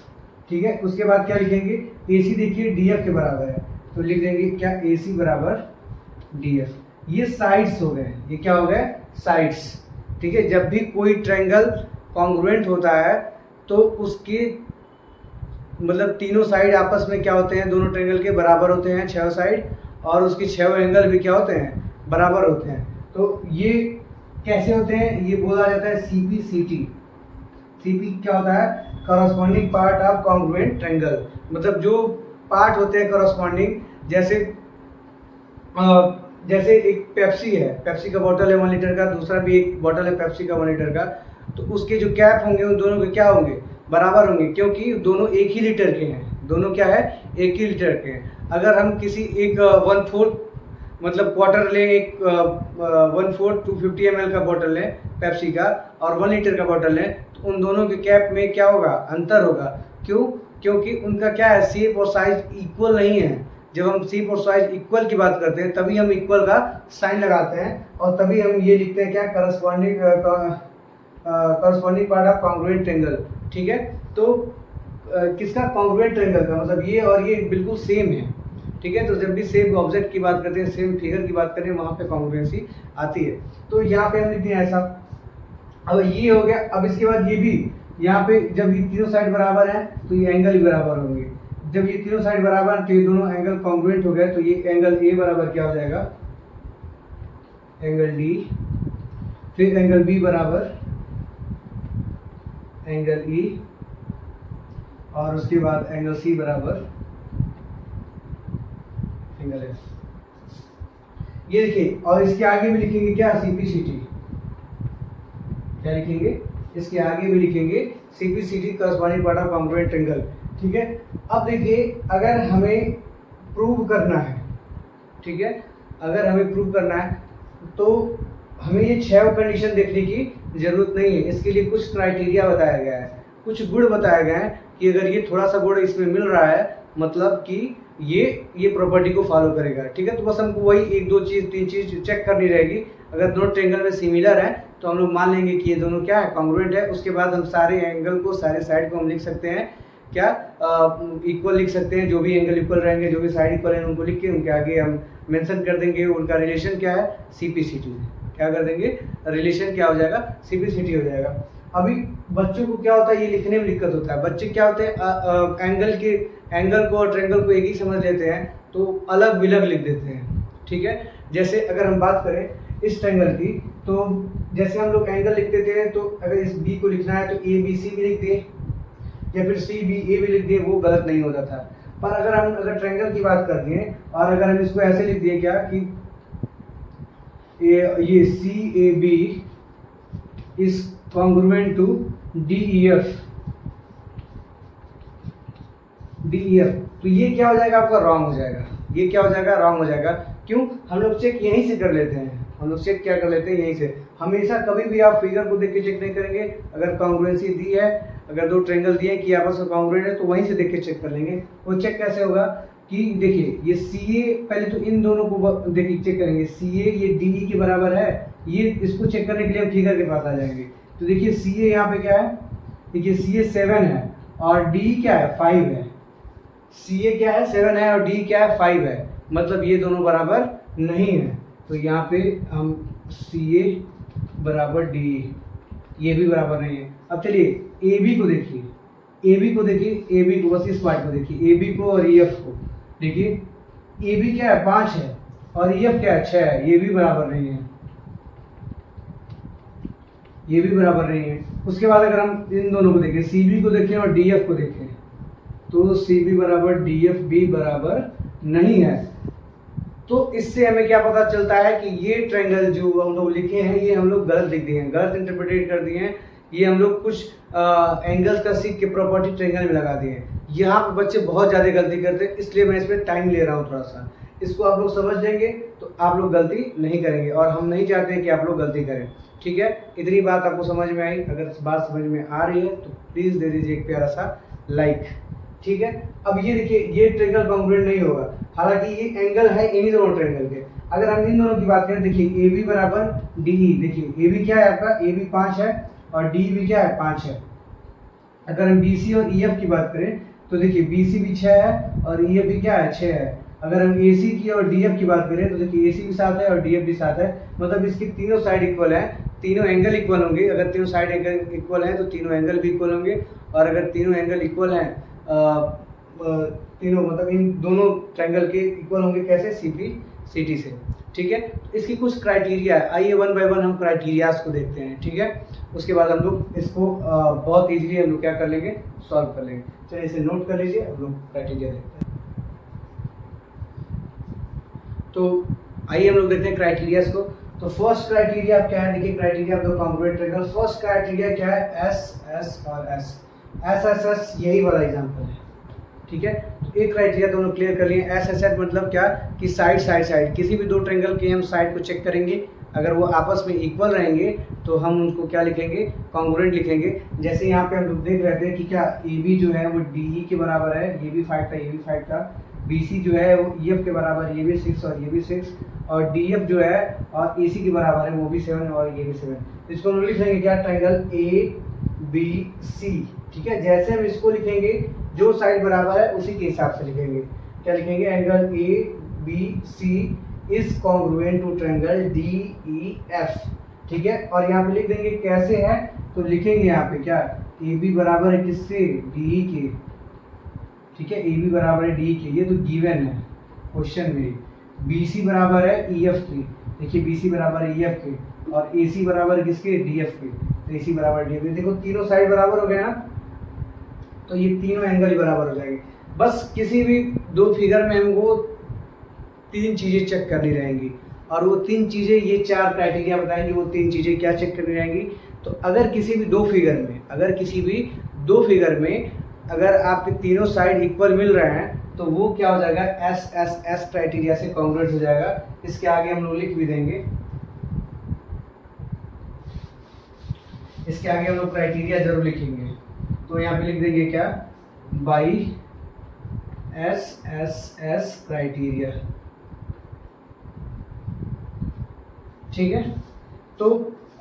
ठीक है, उसके बाद क्या लिखेंगे, ए सी देखिए डी एफ के बराबर है, तो लिख देंगे क्या, ए सी बराबर डी एफ। ये साइड्स हो गए, ये क्या हो गए, साइड्स। ठीक है, जब भी कोई ट्रायंगल कॉन्ग्रुएंट होता है तो उसके मतलब तीनों साइड आपस में क्या होते हैं, दोनों ट्रायंगल के बराबर होते हैं 6 साइड, और उसके 6 एंगल भी क्या होते हैं, बराबर होते हैं। तो ये कैसे होते हैं, ये बोला जाता है सीपी सीटी। सीपी क्या होता है, corresponding part of congruent triangle. मतलब जो पार्ट होते हैं कॉरस्पॉन्डिंग, जैसे एक पेप्सी है, पेप्सी का बोतल है 1 लीटर का, दूसरा भी एक बोतल है पेप्सी का 1 लीटर का, तो उसके जो कैप होंगे उन दोनों के क्या होंगे, बराबर होंगे, क्योंकि दोनों एक ही लीटर के हैं, दोनों क्या है, एक ही लीटर के हैं। अगर हम किसी एक 1/4 मतलब क्वार्टर लें, एक 1/4 250 ml का बोतल लें पेप्सी का और 1 लीटर का बोतल लें, तो उन दोनों के कैप में क्या होगा, अंतर होगा। क्यों, क्योंकि उनका क्या है, शेप और साइज इक्वल नहीं है। जब हम शेप और साइज इक्वल की बात करते हैं तभी हम इक्वल का साइन लगाते हैं, और तभी हम ये लिखते हैं क्या, corresponding part of congruent triangle. ठीक है, तो किसका, कॉन्ग्रुएंट ट्रायंगल का, मतलब ये और ये बिल्कुल सेम है। ठीक है, तो जब भी सेम ऑब्जेक्ट की बात करते हैं, सेम फिगर की बात करें, वहाँ पे कॉन्ग्रुएंसी आती है। तो यहाँ पे हम लिखते हैं ऐसा। अब ये हो गया, अब इसके बाद ये भी, यहाँ पे जब ये तीनों साइड बराबर हैं तो ये एंगल भी बराबर होंगे। जब ये तीनों साइड बराबर हैं तो ये दोनों एंगल कॉन्ग्रुएंट हो गए, तो ये एंगल ए बराबर क्या हो जाएगा, एंगल डी, फिर एंगल बी बराबर एंगल ई, और उसके बाद एंगल सी बराबर एंगल एफ। ये देखिए, और इसके आगे भी लिखेंगे क्या, सीपी सीटी। क्या लिखेंगे, इसके आगे भी लिखेंगे सीपी सीटी, corresponding part of congruent triangle. ठीक है, अब देखिए, अगर हमें प्रूव करना है, ठीक है, अगर हमें प्रूव करना है तो हमें ये 6 कंडीशन देखने की जरूरत नहीं है। इसके लिए कुछ क्राइटेरिया बताया गया है, कुछ गुण बताया गया है कि अगर ये थोड़ा सा गुण इसमें मिल रहा है, मतलब कि ये प्रॉपर्टी को फॉलो करेगा। ठीक है, तो बस हमको वही 1 2 चीज़ 3 चीज़ चेक करनी रहेगी। अगर दोनों ट्रायंगल में सिमिलर है तो हम लोग मान लेंगे कि ये दोनों क्या है, कॉन्ग्रुएंट है। उसके बाद हम सारे एंगल को, सारे साइड को हम लिख सकते हैं क्या, इक्वल लिख सकते हैं। जो भी एंगल इक्वल रहेंगे, जो भी साइड इक्वल है, उनको लिख के उनके आगे हम मेंशन कर देंगे उनका रिलेशन क्या है, सीपीसीटी। क्या कर देंगे, रिलेशन क्या हो जाएगा, सीपीसीटी हो जाएगा। अभी बच्चों को क्या होता है, ये लिखने में दिक्कत होता है। बच्चे क्या होते हैं, एंगल को और ट्रायंगल को एक ही समझ लेते हैं, तो अलग विलग लिख देते हैं। ठीक है, जैसे अगर हम बात करें इस ट्रायंगल की, तो जैसे हम लोग एंगल लिखते थे, तो अगर इस बी को लिखना है तो ए बी सी भी लिख दें, या फिर सी बी ए भी लिख दिए वो गलत नहीं होता था। पर अगर ट्रायंगल की बात कर दिए और अगर हम इसको ऐसे लिख दिए क्या कि ये C A B is congruent to D E F, तो ये क्या हो जाएगा आपका रॉन्ग हो जाएगा। ये क्या हो जाएगा रॉन्ग हो जाएगा। क्यों? हम लोग चेक यहीं से कर लेते हैं, हम लोग चेक क्या कर लेते हैं यहीं से। हमेशा कभी भी आप फिगर को देख के चेक नहीं करेंगे। अगर कॉन्ग्रुएंसी दी है, अगर दो ट्रायंगल दिए कि आपस में कॉन्ग्रुएंट है तो वहीं से देख के चेक कर लेंगे। वो चेक कैसे होगा कि देखिए ये सी ए, पहले तो इन दोनों को देखिए चेक करेंगे। सी ए ये डी ई के बराबर है, ये इसको चेक करने के लिए हम फिगर के पास आ जाएंगे। तो देखिए सी ए यहाँ पे क्या है, देखिए सी ए 7 है और डी क्या है 5 है। सी ए क्या है 7 है और डी क्या है 5 है, मतलब ये दोनों बराबर नहीं है। तो यहाँ पे हम सी ए बराबर डी, ये भी बराबर नहीं है। अब चलिए ए बी को देखिए, ए बी को देखिए, ए बी को बस इस पार्ट को देखिए, ए बी को और ई एफ को देखिए। ए बी क्या है 5 है और ई एफ क्या है 6 है, ये भी बराबर नहीं है, ये भी बराबर नहीं है। उसके बाद अगर हम इन दोनों को देखें, सी बी को देखें और डी एफ को देखें, तो सी बी बराबर डी एफ भी बराबर नहीं है। तो इससे हमें क्या पता चलता है कि ये ट्रायंगल जो हम लोग लिखे हैं ये हम लोग गलत लिख दिए हैं, गलत इंटरप्रेटेड कर दिए हैं। ये हम लोग कुछ एंगल्स का सीख के प्रॉपर्टी ट्रायंगल में लगा दिए हैं। यहाँ पे बच्चे बहुत ज़्यादा गलती करते हैं, इसलिए मैं इसमें टाइम ले रहा हूँ थोड़ा सा। इसको आप लोग समझ लेंगे तो आप लोग गलती नहीं करेंगे, और हम नहीं चाहते हैं कि आप लोग गलती करें। ठीक है, इतनी बात आपको समझ में आई? अगर बात समझ में आ रही है तो प्लीज़ दे दीजिए एक प्यारा सा लाइक। ठीक है, अब ये देखिए ये ट्रायंगल कॉन्ग्रुएंट नहीं होगा, हालांकि ये एंगल है इन्हीं दोनों ट्रायंगल के। अगर हम इन दोनों की बात करें, देखिए ए बी बराबर डी ई, देखिए ए बी क्या है आपका, ए बी 5 है और डी भी क्या है 5 है। अगर हम बी सी और ई एफ की बात करें तो देखिए बी सी भी 6 है और ई एफ भी क्या है 6 है। अगर हम ए सी की और डी एफ की बात करें तो देखिए ए सी भी 7 है और डी एफ भी 7 है, मतलब इसकी तीनों साइड इक्वल है, तीनों एंगल इक्वल होंगे। अगर तीनों साइड एंगल इक्वल है तो तीनों एंगल भी इक्वल होंगे, और अगर तीनों एंगल इक्वल हैं तीनों मतलब इन दोनों ट्रायंगल के इक्वल होंगे कैसे, सी पी सी टी से। ठीक है, इसकी कुछ क्राइटेरिया है, आइए वन बाय वन हम क्राइटेरियाज को देखते हैं। ठीक है, उसके बाद हम लोग इसको बहुत इजीली हम लोग क्या कर लेंगे, सॉल्व कर लेंगे। चलिए इसे नोट कर लीजिए, हम लोग क्राइटेरिया देखते हैं। तो आइए हम लोग देखते हैं क्राइटेरियाज को। तो फर्स्ट क्राइटेरिया क्या है, देखिए criteria of the congruent triangle. First criteria क्या है, एस एस और एस, एस एस एस यही वाला एग्जांपल है। ठीक है, तो एक क्राइटेरिया दोनों क्लियर कर लिए। एस एस एस मतलब क्या कि साइड साइड साइड, किसी भी दो ट्रायंगल के हम साइड को चेक करेंगे, अगर वो आपस में इक्वल रहेंगे तो हम उनको क्या लिखेंगे, कॉन्ग्रुएंट लिखेंगे। जैसे यहाँ पे हम लोग देख रहे थे कि क्या ए बी जो है वो डी ई के बराबर है, ये भी 5 था ये भी 5 था। बी सी जो है वो ई एफ के बराबर, ये भी 6 और ये भी 6, और डी एफ जो है और ए सी के बराबर है वो भी 7 और ये भी 7। इसको हम लिख लेंगे क्या, ट्रायंगल ए बी सी। ठीक है, जैसे हम इसको लिखेंगे जो साइड बराबर है उसी के हिसाब से लिखेंगे। क्या लिखेंगे, angle A B C is congruent to triangle D E F. ठीक है, और यहाँ पे लिख देंगे कैसे है, तो लिखेंगे यहाँ पे क्या, ए बी बराबर है किससे, डी ई के। ठीक है, ए बी बराबर है डी ई के, ये तो गिवन है क्वेश्चन में। बी सी बराबर है ई एफ के, देखिए बी सी बराबर है ई एफ के, और ए सी बराबर है किसके, डी एफ के। तो ए सी बराबर डी एफ, देखो तीनों साइड बराबर हो गए ना, तो ये तीनों एंगल ही बराबर हो जाएंगे। बस किसी भी दो फिगर में हमको तीन चीज़ें चेक करनी रहेंगी, और वो तीन चीज़ें, ये चार क्राइटेरिया बताएंगे, वो तीन चीज़ें क्या चेक करनी रहेंगी। तो अगर किसी भी दो फिगर में, अगर आपके तीनों साइड इक्वल मिल रहे हैं तो वो क्या हो जाएगा, एस एस एस क्राइटेरिया से कॉन्ग्रुएंट हो जाएगा। इसके आगे हम लोग लिख भी देंगे, इसके आगे हम लोग क्राइटेरिया जरूर लिखेंगे। तो यहाँ पे लिख देंगे क्या, by S S S criteria. ठीक है, तो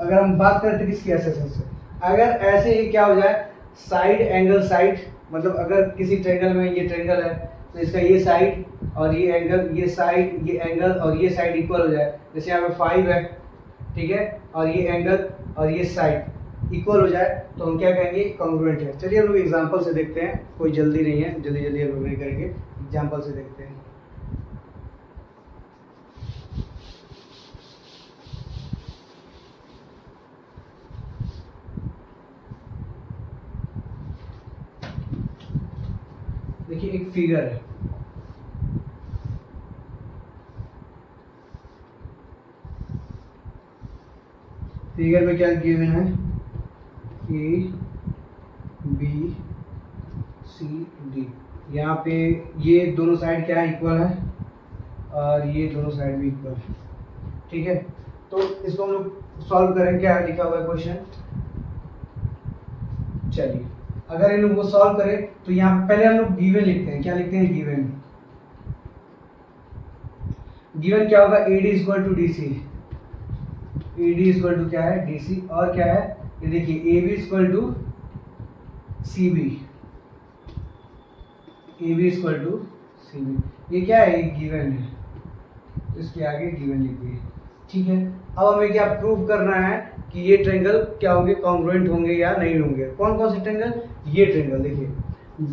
अगर हम बात करते हैं किसकी, एस एस एस से, अगर ऐसे ही क्या हो जाए, साइड एंगल साइड, मतलब अगर किसी ट्रायंगल में ये ट्रायंगल है तो इसका ये साइड और ये एंगल, ये साइड ये एंगल और ये साइड इक्वल हो जाए। जैसे यहाँ पे 5 है, ठीक है, और ये एंगल और ये साइड इक्वल हो जाए तो हम क्या कहेंगे, कॉन्ग्रुएंट है। चलिए हम लोग एग्जांपल से देखते हैं, कोई जल्दी नहीं है, जल्दी जल्दी हम लोग नहीं करेंगे, एग्जांपल से देखते हैं। देखिए एक फिगर है, फिगर में क्या गिवन है, ए बी सी डी। यहाँ पे ये दोनों साइड क्या है, इक्वल है, और ये दोनों साइड भी इक्वल है। ठीक है, तो इसको हम लोग सॉल्व करें। क्या लिखा हुआ है क्वेश्चन, चलिए अगर इन लोगों को सॉल्व करें तो यहाँ पहले हम लोग गिवन लिखते हैं। क्या लिखते हैं, गिवन। गिवन क्या होगा, AD equal to DC, AD equal to क्या है, DC, और क्या है ये देखिए AB equal to CB, AB equal to CB। ये क्या है, ये गिवन है, तो इसके आगे गिवन लिखिए। ठीक है, अब हमें क्या प्रूव करना है कि ये ट्रायंगल क्या होंगे, कॉन्ग्रुएंट होंगे या नहीं होंगे। कौन कौन से ट्रायंगल, ये ट्रायंगल देखिए,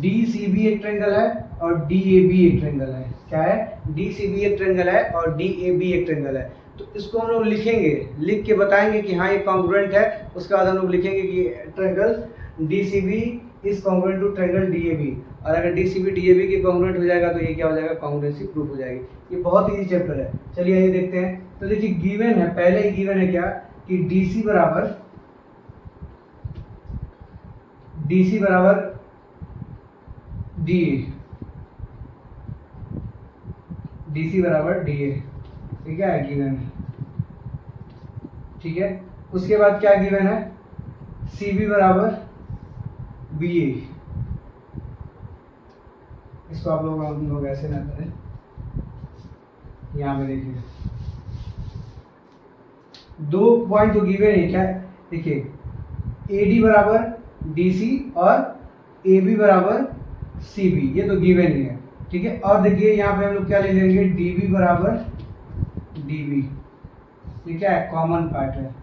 DCB एक ट्रायंगल है और DAB एक ट्रायंगल है। क्या है, DCB एक ट्रायंगल है और DAB एक ट्रायंगल है। तो इसको हम लोग लिखेंगे, लिख के बताएंगे कि हाँ ये कॉन्ग्रुएंट है। उसके बाद हम लोग लिखेंगे कि triangle DCB is congruent to triangle DAB, और अगर DCB DAB के कॉन्ग्रुएंट हो जाएगा तो ये क्या हो जाएगा, कॉन्ग्रुएंसी प्रूफ हो जाएगी। ये बहुत इजी चैप्टर है। चलिए ये देखते हैं। तो देखिए गिवन है, पहले ही गिवन है क्या कि DC बराबर DA, DC बराबर DA, ठीक है, गिवन है। ठीक है, उसके बाद क्या गिवन है, CB बराबर BA। इसको आप लोग ऐसे ना करें, यहाँ पे देखिए दो पॉइंट तो गिवन है। क्या देखिए, AD बराबर DC और AB बराबर CB, ये तो गिवन ही है। ठीक है, और देखिए यहाँ पे हम लोग क्या ले लेंगे, DB बराबर DB। ये क्या है, कॉमन पार्ट है।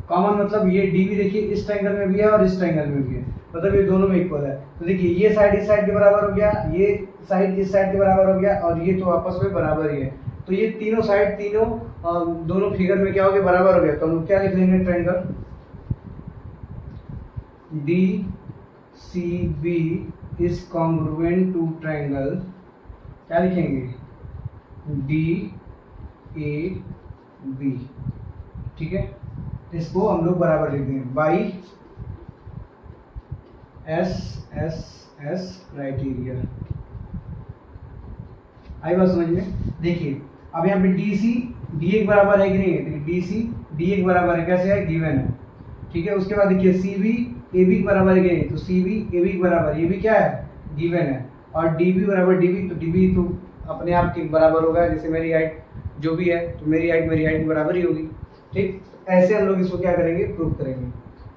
कॉमन मतलब ये DB देखिए इस ट्रायंगल में भी है और इस ट्रायंगल में भी है, मतलब ये दोनों में इक्वल है। तो देखिए ये साइड इस साइड के बराबर हो गया, ये साइड इस साइड के बराबर हो गया, और ये तो आपस में बराबर ही है। तो ये तीनों साइड, दोनों फिगर में क्या हो गया, बराबर हो गया। तो हम लोग क्या लिख लेंगे, triangle DCB is congruent to triangle, क्या लिखेंगे, DAB। ठीक है, इसको हम लोग बराबर लिख देंगे बाई SSS क्राइटेरिया। आई बात समझ में। देखिए अब यहाँ पे DC DA के बराबर है कि नहीं है, DC DA के बराबर है, कैसे है, गिवन है। ठीक है, उसके बाद देखिए CB AB के बराबर है कि नहीं, तो CB AB के बराबर, ये भी क्या है, गिवन है। और DB बराबर DB, तो DB तो अपने आप के बराबर होगा, जैसे मेरी हाइट जो भी है, तो मेरी हाइट की बराबर ही होगी। ठीक, ऐसे हम लोग इसको क्या करेंगे, प्रूव करेंगे।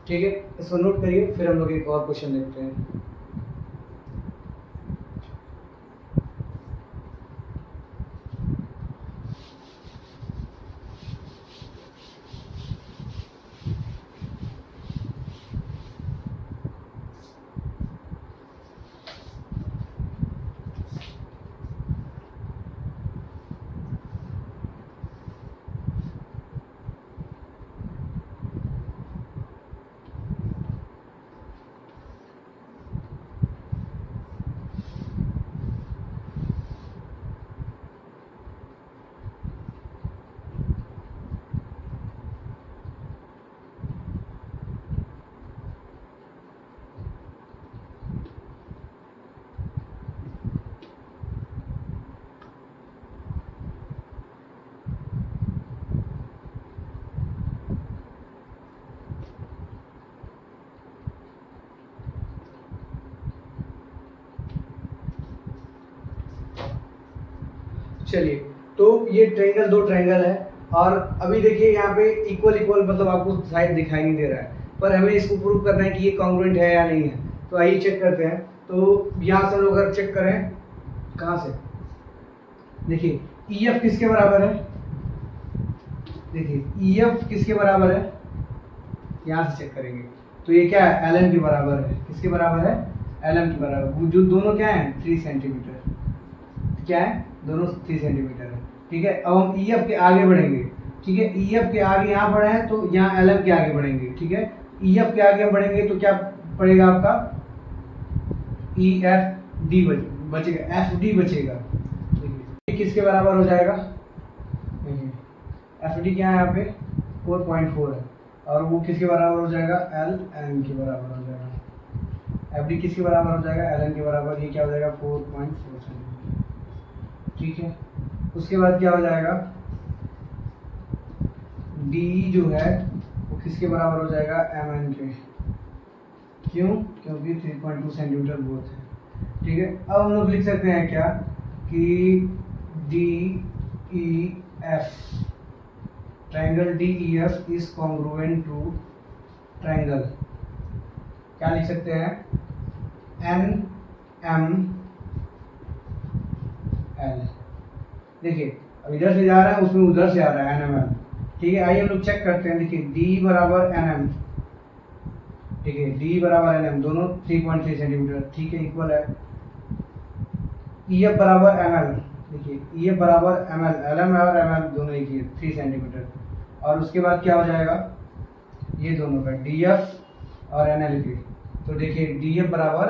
ठीक है, इसको नोट करिए, फिर हम लोग एक और क्वेश्चन देखते हैं। चलिए, तो ये ट्रायंगल, दो ट्रायंगल है, और अभी देखिए यहाँ पे इक्वल मतलब आपको साइड दिखाई नहीं दे रहा है, पर हमें इसको प्रूव करना है कि ये कॉन्ग्रुएंट है या नहीं है। तो आइए चेक करते हैं। तो यहाँ से हम लोग अगर चेक करें, कहाँ से, देखिए EF किसके बराबर है, देखिए EF किसके बराबर है, यहाँ से चेक करेंगे। तो ये क्या है, LM के बराबर है। किसके बराबर है, LM के बराबर। जो दोनों क्या है, 3 सेंटीमीटर, क्या है, दोनों 3 सेंटीमीटर है। ठीक है, अब हम EF के आगे बढ़ेंगे। ठीक है, EF के आगे यहाँ बढ़े हैं तो यहाँ LM के आगे बढ़ेंगे। ठीक है, EF के आगे हम बढ़ेंगे तो क्या पड़ेगा आपका, ई एफ डी बचेगा, एफ डी बचेगा। देखिए किसके बराबर हो जाएगा, देखिए एफ डी क्या है यहाँ पे 4.4 है, और वो किसके बराबर हो जाएगा, एल एन के बराबर हो जाएगा। एफ डी किसके बराबर हो जाएगा, एल एन के बराबर, ये क्या हो जाएगा 4.4 सेंटीमीटर। ठीक है, उसके बाद क्या हो जाएगा, डी जो है वो किसके बराबर हो जाएगा, एम एन के। क्यों, क्योंकि 3.2 सेंटीमीटर बोथ है। ठीक है, अब हम लोग लिख सकते हैं क्या कि D E F, triangle D E F is congruent to triangle, क्या लिख सकते हैं, एन एम एल। देखिए अब इधर से जा रहा है, उसमें उधर से आ रहा है एन एम एल। ठीक है, आइए हम लोग चेक करते हैं। देखिए डी बराबर एन एम, ठीक है, डी बराबर एन एम, दोनों 3.3 सेंटीमीटर, ठीक है, इक्वल है। ई एफ बराबर एम एल, देखिए ई एफ बराबर एम एल, एल एम और एम एल दोनों एक ही है, 3 सेंटीमीटर। और उसके बाद क्या हो जाएगा, ये दोनों का डी एफ और एन एल के, तो देखिए डी एफ बराबर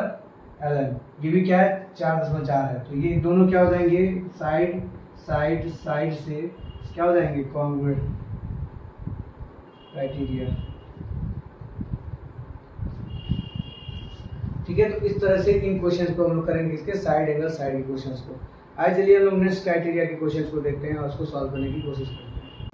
एल एन, ये भी क्या है 4.4 है, तो ये दोनों क्या हो जाएंगे, साइड साइड साइड से क्या हो जाएंगे, कॉन्ग्रुएंट क्राइटेरिया। ठीक है, तो इस तरह से इन क्वेश्चंस को हम लोग करेंगे, इसके साइड एंगल साइड के क्वेश्चंस को। आज चलिए हम लोग नेक्स्ट क्राइटेरिया के क्वेश्चंस को देखते हैं और उसको सॉल्व करने की कोशिश करते हैं।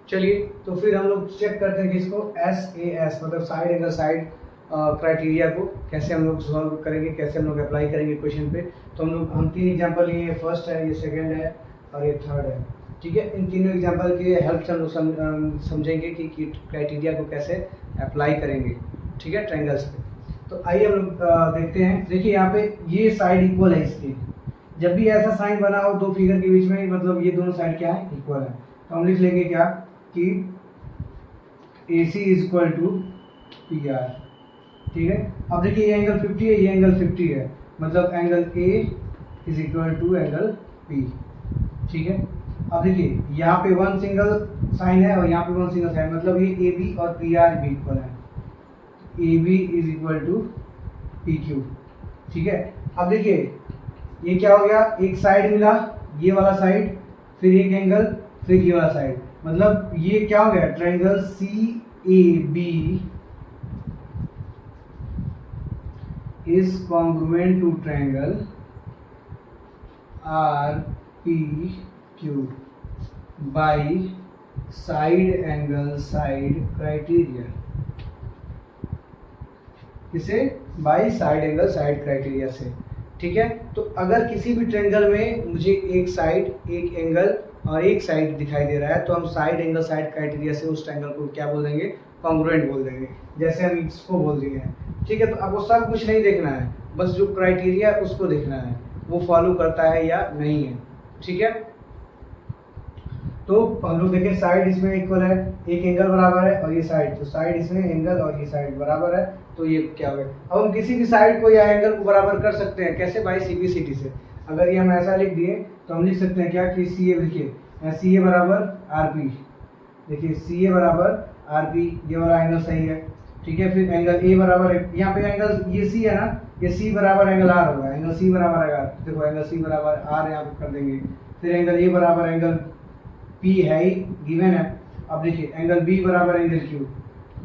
चलिए तो फिर हम लोग चेक करते हैं कि इसको एस ए एस मतलब साइड एंगल साइड क्राइटेरिया को कैसे हम लोग सॉल्व करेंगे, कैसे हम लोग अप्लाई करेंगे क्वेश्चन पे। तो हम 3 एग्जाम्पल लिए, ये फर्स्ट है, ये सेकेंड है और ये थर्ड है। ठीक है, इन तीनों एग्जाम्पल के हेल्प से हम लोग समझेंगे कि क्राइटेरिया को कैसे अप्लाई करेंगे। ठीक है, ट्रायंगल्स पे। तो आइए हम लोग देखते हैं। देखिए यहाँ पे ये साइड इक्वल है इसके, जब भी ऐसा साइन बना हो दो फिगर के बीच में, मतलब ये दोनों साइड क्या है, इक्वल है, तो हम लिख लेंगे क्या कि A C is equal to P R. ठीक है, अब देखिए ये एंगल 50 है, ये एंगल 50 है, मतलब angle A is equal to angle P. ठीक है, अब देखिए यहाँ पे 1 सिंगल साइन है और यहाँ पे 1 सिंगल साइन, मतलब ये ए बी और पी आर भी इक्वल है, A B is equal to P Q. ठीक है, अब देखिए ये क्या हो गया, एक साइड मिला, ये वाला साइड, फिर एक एंगल, फिर ये वाला साइड, मतलब ये क्या हो गया, triangle C A B is congruent to triangle R P Q by side angle side criteria. इसे by side angle side criteria से। ठीक है, तो अगर किसी भी ट्रायंगल में मुझे एक साइड, एक एंगल और एक साइड दिखाई दे रहा है, तो हम साइड एंगल साइड क्राइटेरिया से उस ट्रायंगल को क्या बोल देंगे, कॉन्ग्रुएंट बोल देंगे, जैसे हम इसको बोल दिए हैं। ठीक है, तो आपको सब कुछ नहीं देखना है, बस जो क्राइटेरिया है उसको देखना है, वो फॉलो करता है या नहीं है। ठीक है, तो हम लोग देखें साइड इसमें इक्वल है, एक एंगल बराबर है और ये साइड, तो साइड इसमें एंगल और ये साइड बराबर है, तो ये क्या हो गया। अब हम किसी भी साइड को या एंगल को बराबर कर सकते हैं, कैसे, बाई सिंप्लिसिटी से। अगर ये हम ऐसा लिख दिए तो हम लिख सकते हैं क्या कि सी ए, लिखिए सी ए बराबर आर पी, देखिए सी ए बराबर आर पी, ये वाला एंगल सही है। ठीक है, फिर एंगल ए बराबर, यहाँ पे एंगल ये सी है ना, ये सी बराबर एंगल आर होगा, एंगल सी बराबर है आर, देखो एंगल सी बराबर आर यहाँ पे कर देंगे। फिर एंगल ए बराबर एंगल पी है ही गिवन है। अब देखिए एंगल बी बराबर एंगल क्यू,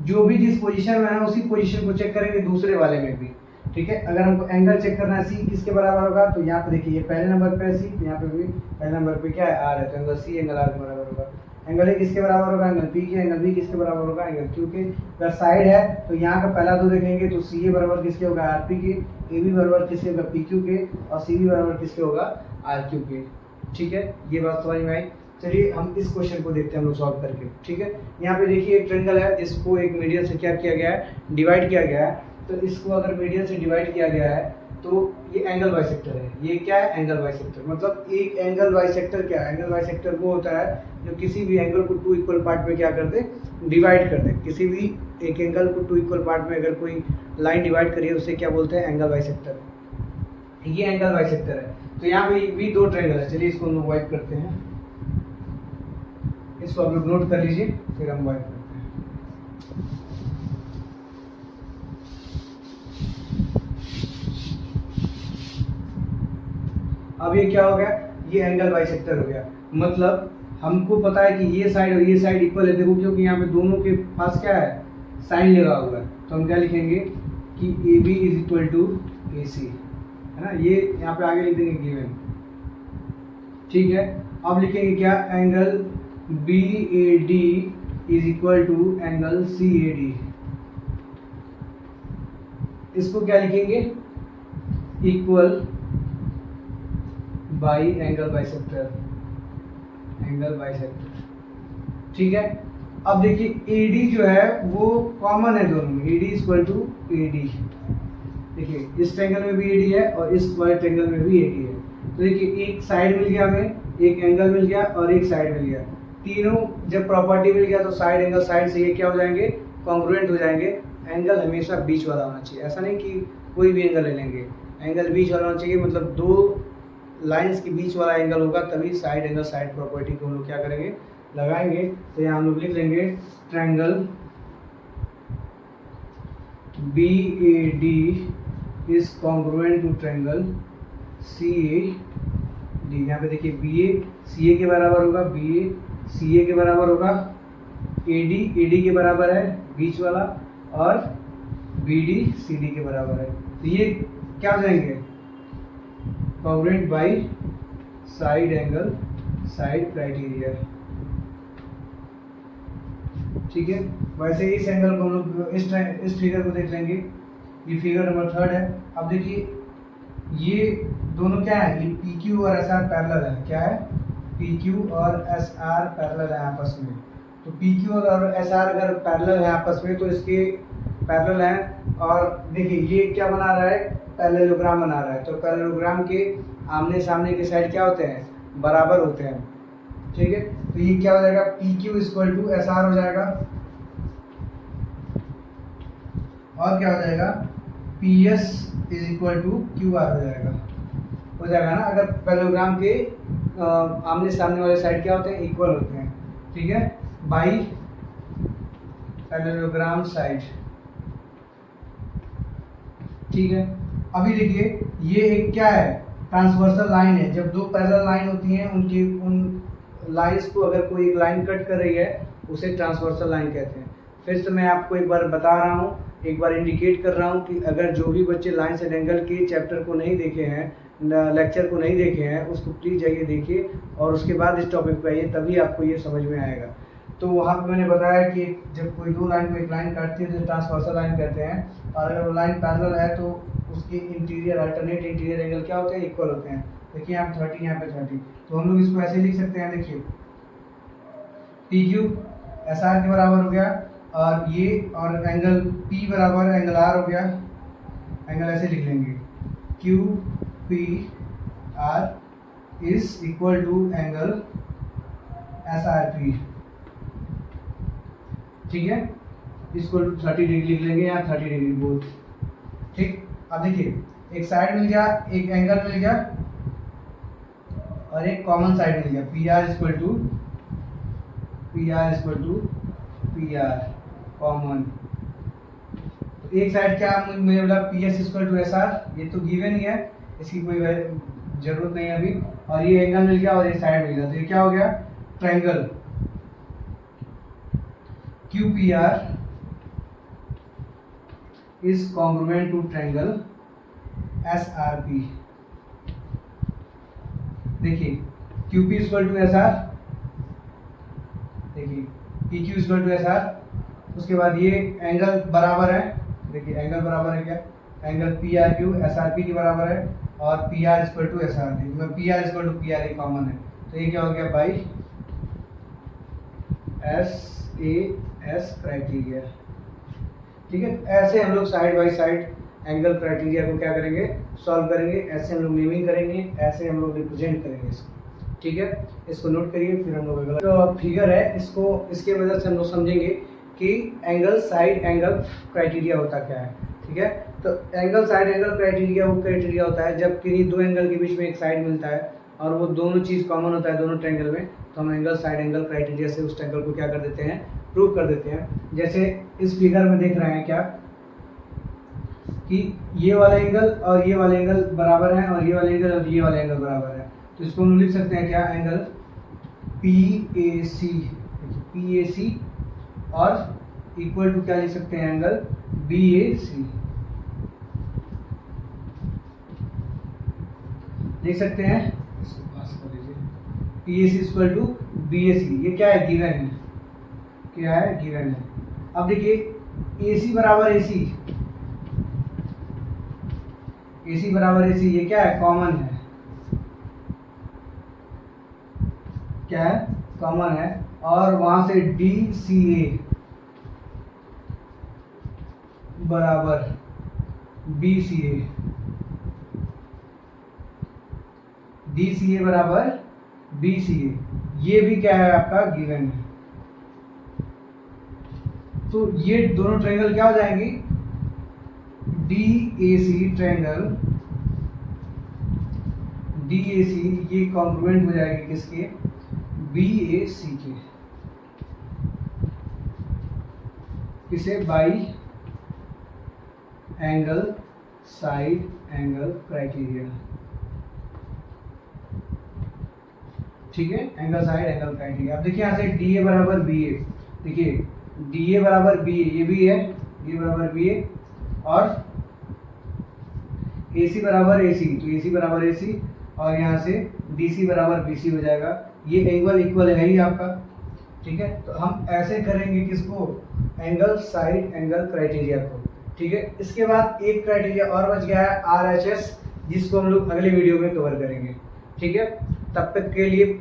जो भी जिस पोजीशन में है उसी पोजीशन को चेक करेंगे दूसरे वाले में भी। ठीक है, अगर हमको एंगल चेक करना है सी किसके बराबर होगा, तो यहाँ पे देखिए ये पहले नंबर पे है सी, यहाँ पे भी पहले नंबर पे क्या है आर है, तो एंगल सी एंगल आर के बराबर होगा। एंगल ए किसके बराबर होगा, एंगल पी के, एंगल बी किसके बराबर होगा, एंगल क्यू के। अगर साइड है तो यहाँ का पहला दो देखेंगे, तो सी ए बराबर किसके होगा, आर पी के, ए बी बराबर किसके होगा, पी क्यू के, और सी बी बराबर किसके होगा, आर क्यू के। ठीक है, ये बात समझ में आई। चलिए हम इस क्वेश्चन को देखते हैं हम लोग सॉल्व करके। ठीक है, यहाँ पे देखिए एक ट्रायंगल है जिसको एक मीडियन से क्या किया गया है, डिवाइड किया गया है। तो इसको अगर मीडियन से डिवाइड किया गया है तो ये एंगल बाइसेक्टर है। ये क्या है, एंगल बाइसेक्टर, मतलब एक एंगल बाइसेक्टर क्या है, एंगल बाइसेक्टर वो होता है जो किसी भी एंगल को 2 इक्वल पार्ट में क्या कर दे, डिवाइड कर दे। किसी भी एक एंगल को 2 इक्वल पार्ट में अगर कोई लाइन डिवाइड करिए उसे क्या बोलते हैं, एंगल बाइसेक्टर। ये एंगल बाइसेक्टर है। तो यहाँ पे भी 2 ट्रायंगल है, चलिए इसको हम लोग वाइप करते हैं, इसको आप लोग नोट कर लीजिए, फिर हम वाइप करते हैं। अब ये क्या हो गया, ये एंगल बाइसेक्टर हो गया। मतलब हमको पता है कि ये साइड और ये साइड इक्वल है, देखो क्योंकि यहाँ पे दोनों के पास क्या है, साइन लगा हुआ है। तो हम क्या लिखेंगे कि A B is equal to A C, है ना, ये यहाँ पे आगे लिख देंगे गिवन। ठीक है, अब लिखेंगे क्या, angle B A D is equal to angle C A D. इसको क्या लिखेंगे, equal by angle bisector, angle bisector. ठीक है, अब देखिए AD जो है वो कॉमन है दोनों में, AD इक्वल टू AD। देखिए इस ट्रायंगल में भी AD है और इस वाले ट्रायंगल में भी AD है। तो देखिए एक साइड मिल गया हमें, एक एंगल मिल गया और एक साइड मिल गया। तीनों जब प्रॉपर्टी मिल गया तो साइड एंगल साइड से ये क्या हो जाएंगे, कॉन्ग्रुएंट हो जाएंगे। एंगल हमेशा बीच वाला होना चाहिए, ऐसा नहीं कि कोई भी एंगल ले लेंगे, एंगल बीच वाला होना चाहिए। मतलब दो लाइंस के बीच वाला एंगल होगा तभी साइड एंगल साइड प्रॉपर्टी को हम लोग क्या करेंगे, लगाएंगे। तो यहाँ हम लोग लिख लेंगे triangle B A D is congruent to triangle C A D. यहाँ पे देखिए बी ए सी ए के बराबर होगा, बी ए सी ए के बराबर होगा, ए डी के बराबर है बीच वाला, और बी डी सी डी के बराबर है। तो ये क्या हो जाएंगे, congruent by side angle side criteria. ठीक है, वैसे ही इस एंगल को हम लोग इस फिगर को देख लेंगे, ये फिगर नंबर 3 है। अब देखिए ये दोनों क्या है, ये पी क्यू और एस आर पैरेलल है। क्या है, पी क्यू और एस आर पैरेलल है आपस में। तो पी क्यू और एस आर अगर पैरेलल है आपस में तो इसके पैरेलल हैं। और देखिए ये क्या बना रहा है, पैरेललोग्राम बना रहा है। तो पैरेललोग्राम के आमने सामने के साइड क्या होते हैं, बराबर होते हैं। ठीक है, तो ये क्या हो जाएगा, P Q equal to S R हो जाएगा, और क्या हो जाएगा, P S is equal to Q R हो जाएगा ना। अगर पैरेललोग्राम के आमने सामने वाले साइड क्या होते हैं, इक्वल होते हैं। ठीक है, बाई पैरेललोग्राम साइड। ठीक है, अभी देखिए ये एक क्या है, ट्रांसवर्सल लाइन है। जब दो पैरेलल लाइन होती हैं उनकी उन लाइंस को अगर कोई एक लाइन कट कर रही है उसे ट्रांसवर्सल लाइन कहते हैं। फिर से मैं आपको एक बार बता रहा हूँ, एक बार इंडिकेट कर रहा हूँ कि अगर जो भी बच्चे लाइन्स एंड एंगल के चैप्टर को नहीं देखे हैं, लेक्चर को नहीं देखे हैं, उसको प्लीज़ जाइए देखिए और उसके बाद इस टॉपिक पे आइए, तभी आपको ये समझ में आएगा। तो वहाँ पे मैंने बताया कि जब कोई दो लाइन को एक लाइन काटती है तो ट्रांसवर्सल लाइन कहते हैं। और अगर वो लाइन पैरेलल है तो उसके इंटीरियर अल्टरनेट इंटीरियर एंगल क्या होते हैं, इक्वल होते हैं। देखिए यहाँ पे 30, यहाँ पे 30, तो हम लोग इसको ऐसे लिख सकते हैं। देखिए पी क्यू एस आर के बराबर हो गया, और ये और एंगल पी बराबर एंगल आर हो गया। एंगल ऐसे लिख लेंगे, Q P R is equal to angle S R P. ठीक है, इसको 30 डिग्री लिख लेंगे, यहाँ 30 डिग्री बोथ। ठीक, अब देखिए एक साइड मिल गया, एक एंगल मिल गया और एक कॉमन साइड मिल गया। P R equal to P R common. तो एक साइड क्या मुझे बोला, P S equal to S R, ये तो गिवन ही है, इसकी कोई जरूरत नहीं है अभी। और ये एंगल मिल गया और ये साइड मिल गया, तो ये क्या हो गया, triangle Q P R is congruent to triangle S R P. देखिए Q P equal to S R, देखिए P Q equal to S R, उसके बाद ये एंगल बराबर है। देखिए एंगल बराबर है क्या, angle P R Q S R P के बराबर है, और P R equal to S R P, P R equal to P R common है। तो ये क्या हो गया, by S A S criteria. ठीक है, ऐसे हम लोग side by side angle criteria को क्या करेंगे, सॉल्व करेंगे। ऐसे हम लोग नेमिंग करेंगे, ऐसे हम लोग रिप्रेजेंट करेंगे इसको। ठीक है, इसको नोट करिए, फिर हम लोग अगला जो फिगर है इसको, इसके वजह से हम लोग समझेंगे कि एंगल साइड एंगल क्राइटेरिया होता क्या है। ठीक है, तो एंगल साइड एंगल क्राइटेरिया वो क्राइटेरिया होता है जब किन्हीं दो एंगल के बीच में एक साइड मिलता है और वो दोनों चीज़ कॉमन होता है दोनों ट्रायंगल में, तो हम एंगल साइड एंगल क्राइटेरिया से उस ट्रायंगल को क्या कर देते हैं, प्रूव कर देते हैं। जैसे इस फिगर में देख रहे हैं क्या, कि ये वाला एंगल और ये वाला एंगल बराबर है और ये वाला एंगल और ये वाला एंगल बराबर है, तो इसको हम लिख सकते हैं क्या, एंगल पी ए सी और इक्वल टू क्या लिख सकते हैं, एंगल बी ए सी लिख सकते हैं। इसको पास कर लीजिए, P A C equal to B A C, ये क्या है, गिवन है, क्या है, गिवन है। अब देखिए ए सी बराबर ए सी, ए सी बराबर ए सी, ये क्या है, कॉमन है, क्या है, कॉमन है। और वहां से डी सी ए बराबर B C A, D C ए बराबर बी सी ए, ये भी क्या है, आपका गिवन है। तो ये दोनों ट्रायंगल क्या हो जाएंगी, D A C triangle, D A C ये कॉन्ग्रुएंट हो जाएगी किसके, बी ए सी के, किसे, by angle side angle criteria, ठीक है, एंगल साइड एंगल क्राइटेरिया। अब देखिए यहाँ से डी ए बराबर बी ए, देखिए डी ए बराबर बी ए, ये भी है, डी बराबर बी ए, और ए सी बराबर ए सी, तो ए सी बराबर ए सी, और यहाँ से डी सी बराबर बी सी हो जाएगा। ये एंगल इक्वल है ही आपका, ठीक है। तो हम ऐसे करेंगे किसको, एंगल साइड एंगल क्राइटेरिया को, ठीक है। इसके बाद एक क्राइटेरिया और बच गया है, आर एच एस, जिसको हम लोग अगले वीडियो में कवर करेंगे, ठीक है। तब तक के लिए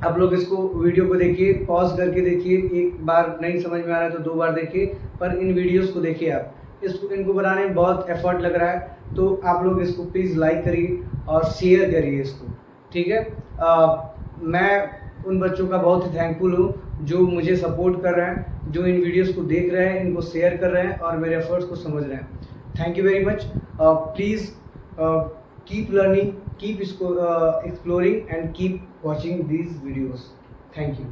आप लोग इसको वीडियो को देखिए, पॉज करके देखिए, एक बार नहीं समझ में आ रहा है तो 2 बार देखिए, पर इन वीडियोस को देखिए आप, इनको बनाने में बहुत एफर्ट लग रहा है, तो आप लोग इसको प्लीज़ लाइक करिए और शेयर करिए इसको, ठीक है। मैं उन बच्चों का बहुत ही थैंकफुल हूँ जो मुझे सपोर्ट कर रहे हैं, जो इन वीडियोस को देख रहे हैं, इनको शेयर कर रहे हैं और मेरे एफर्ट्स को समझ रहे हैं। Thank you very much. Please keep learning, keep exploring and keep watching these videos. Thank you.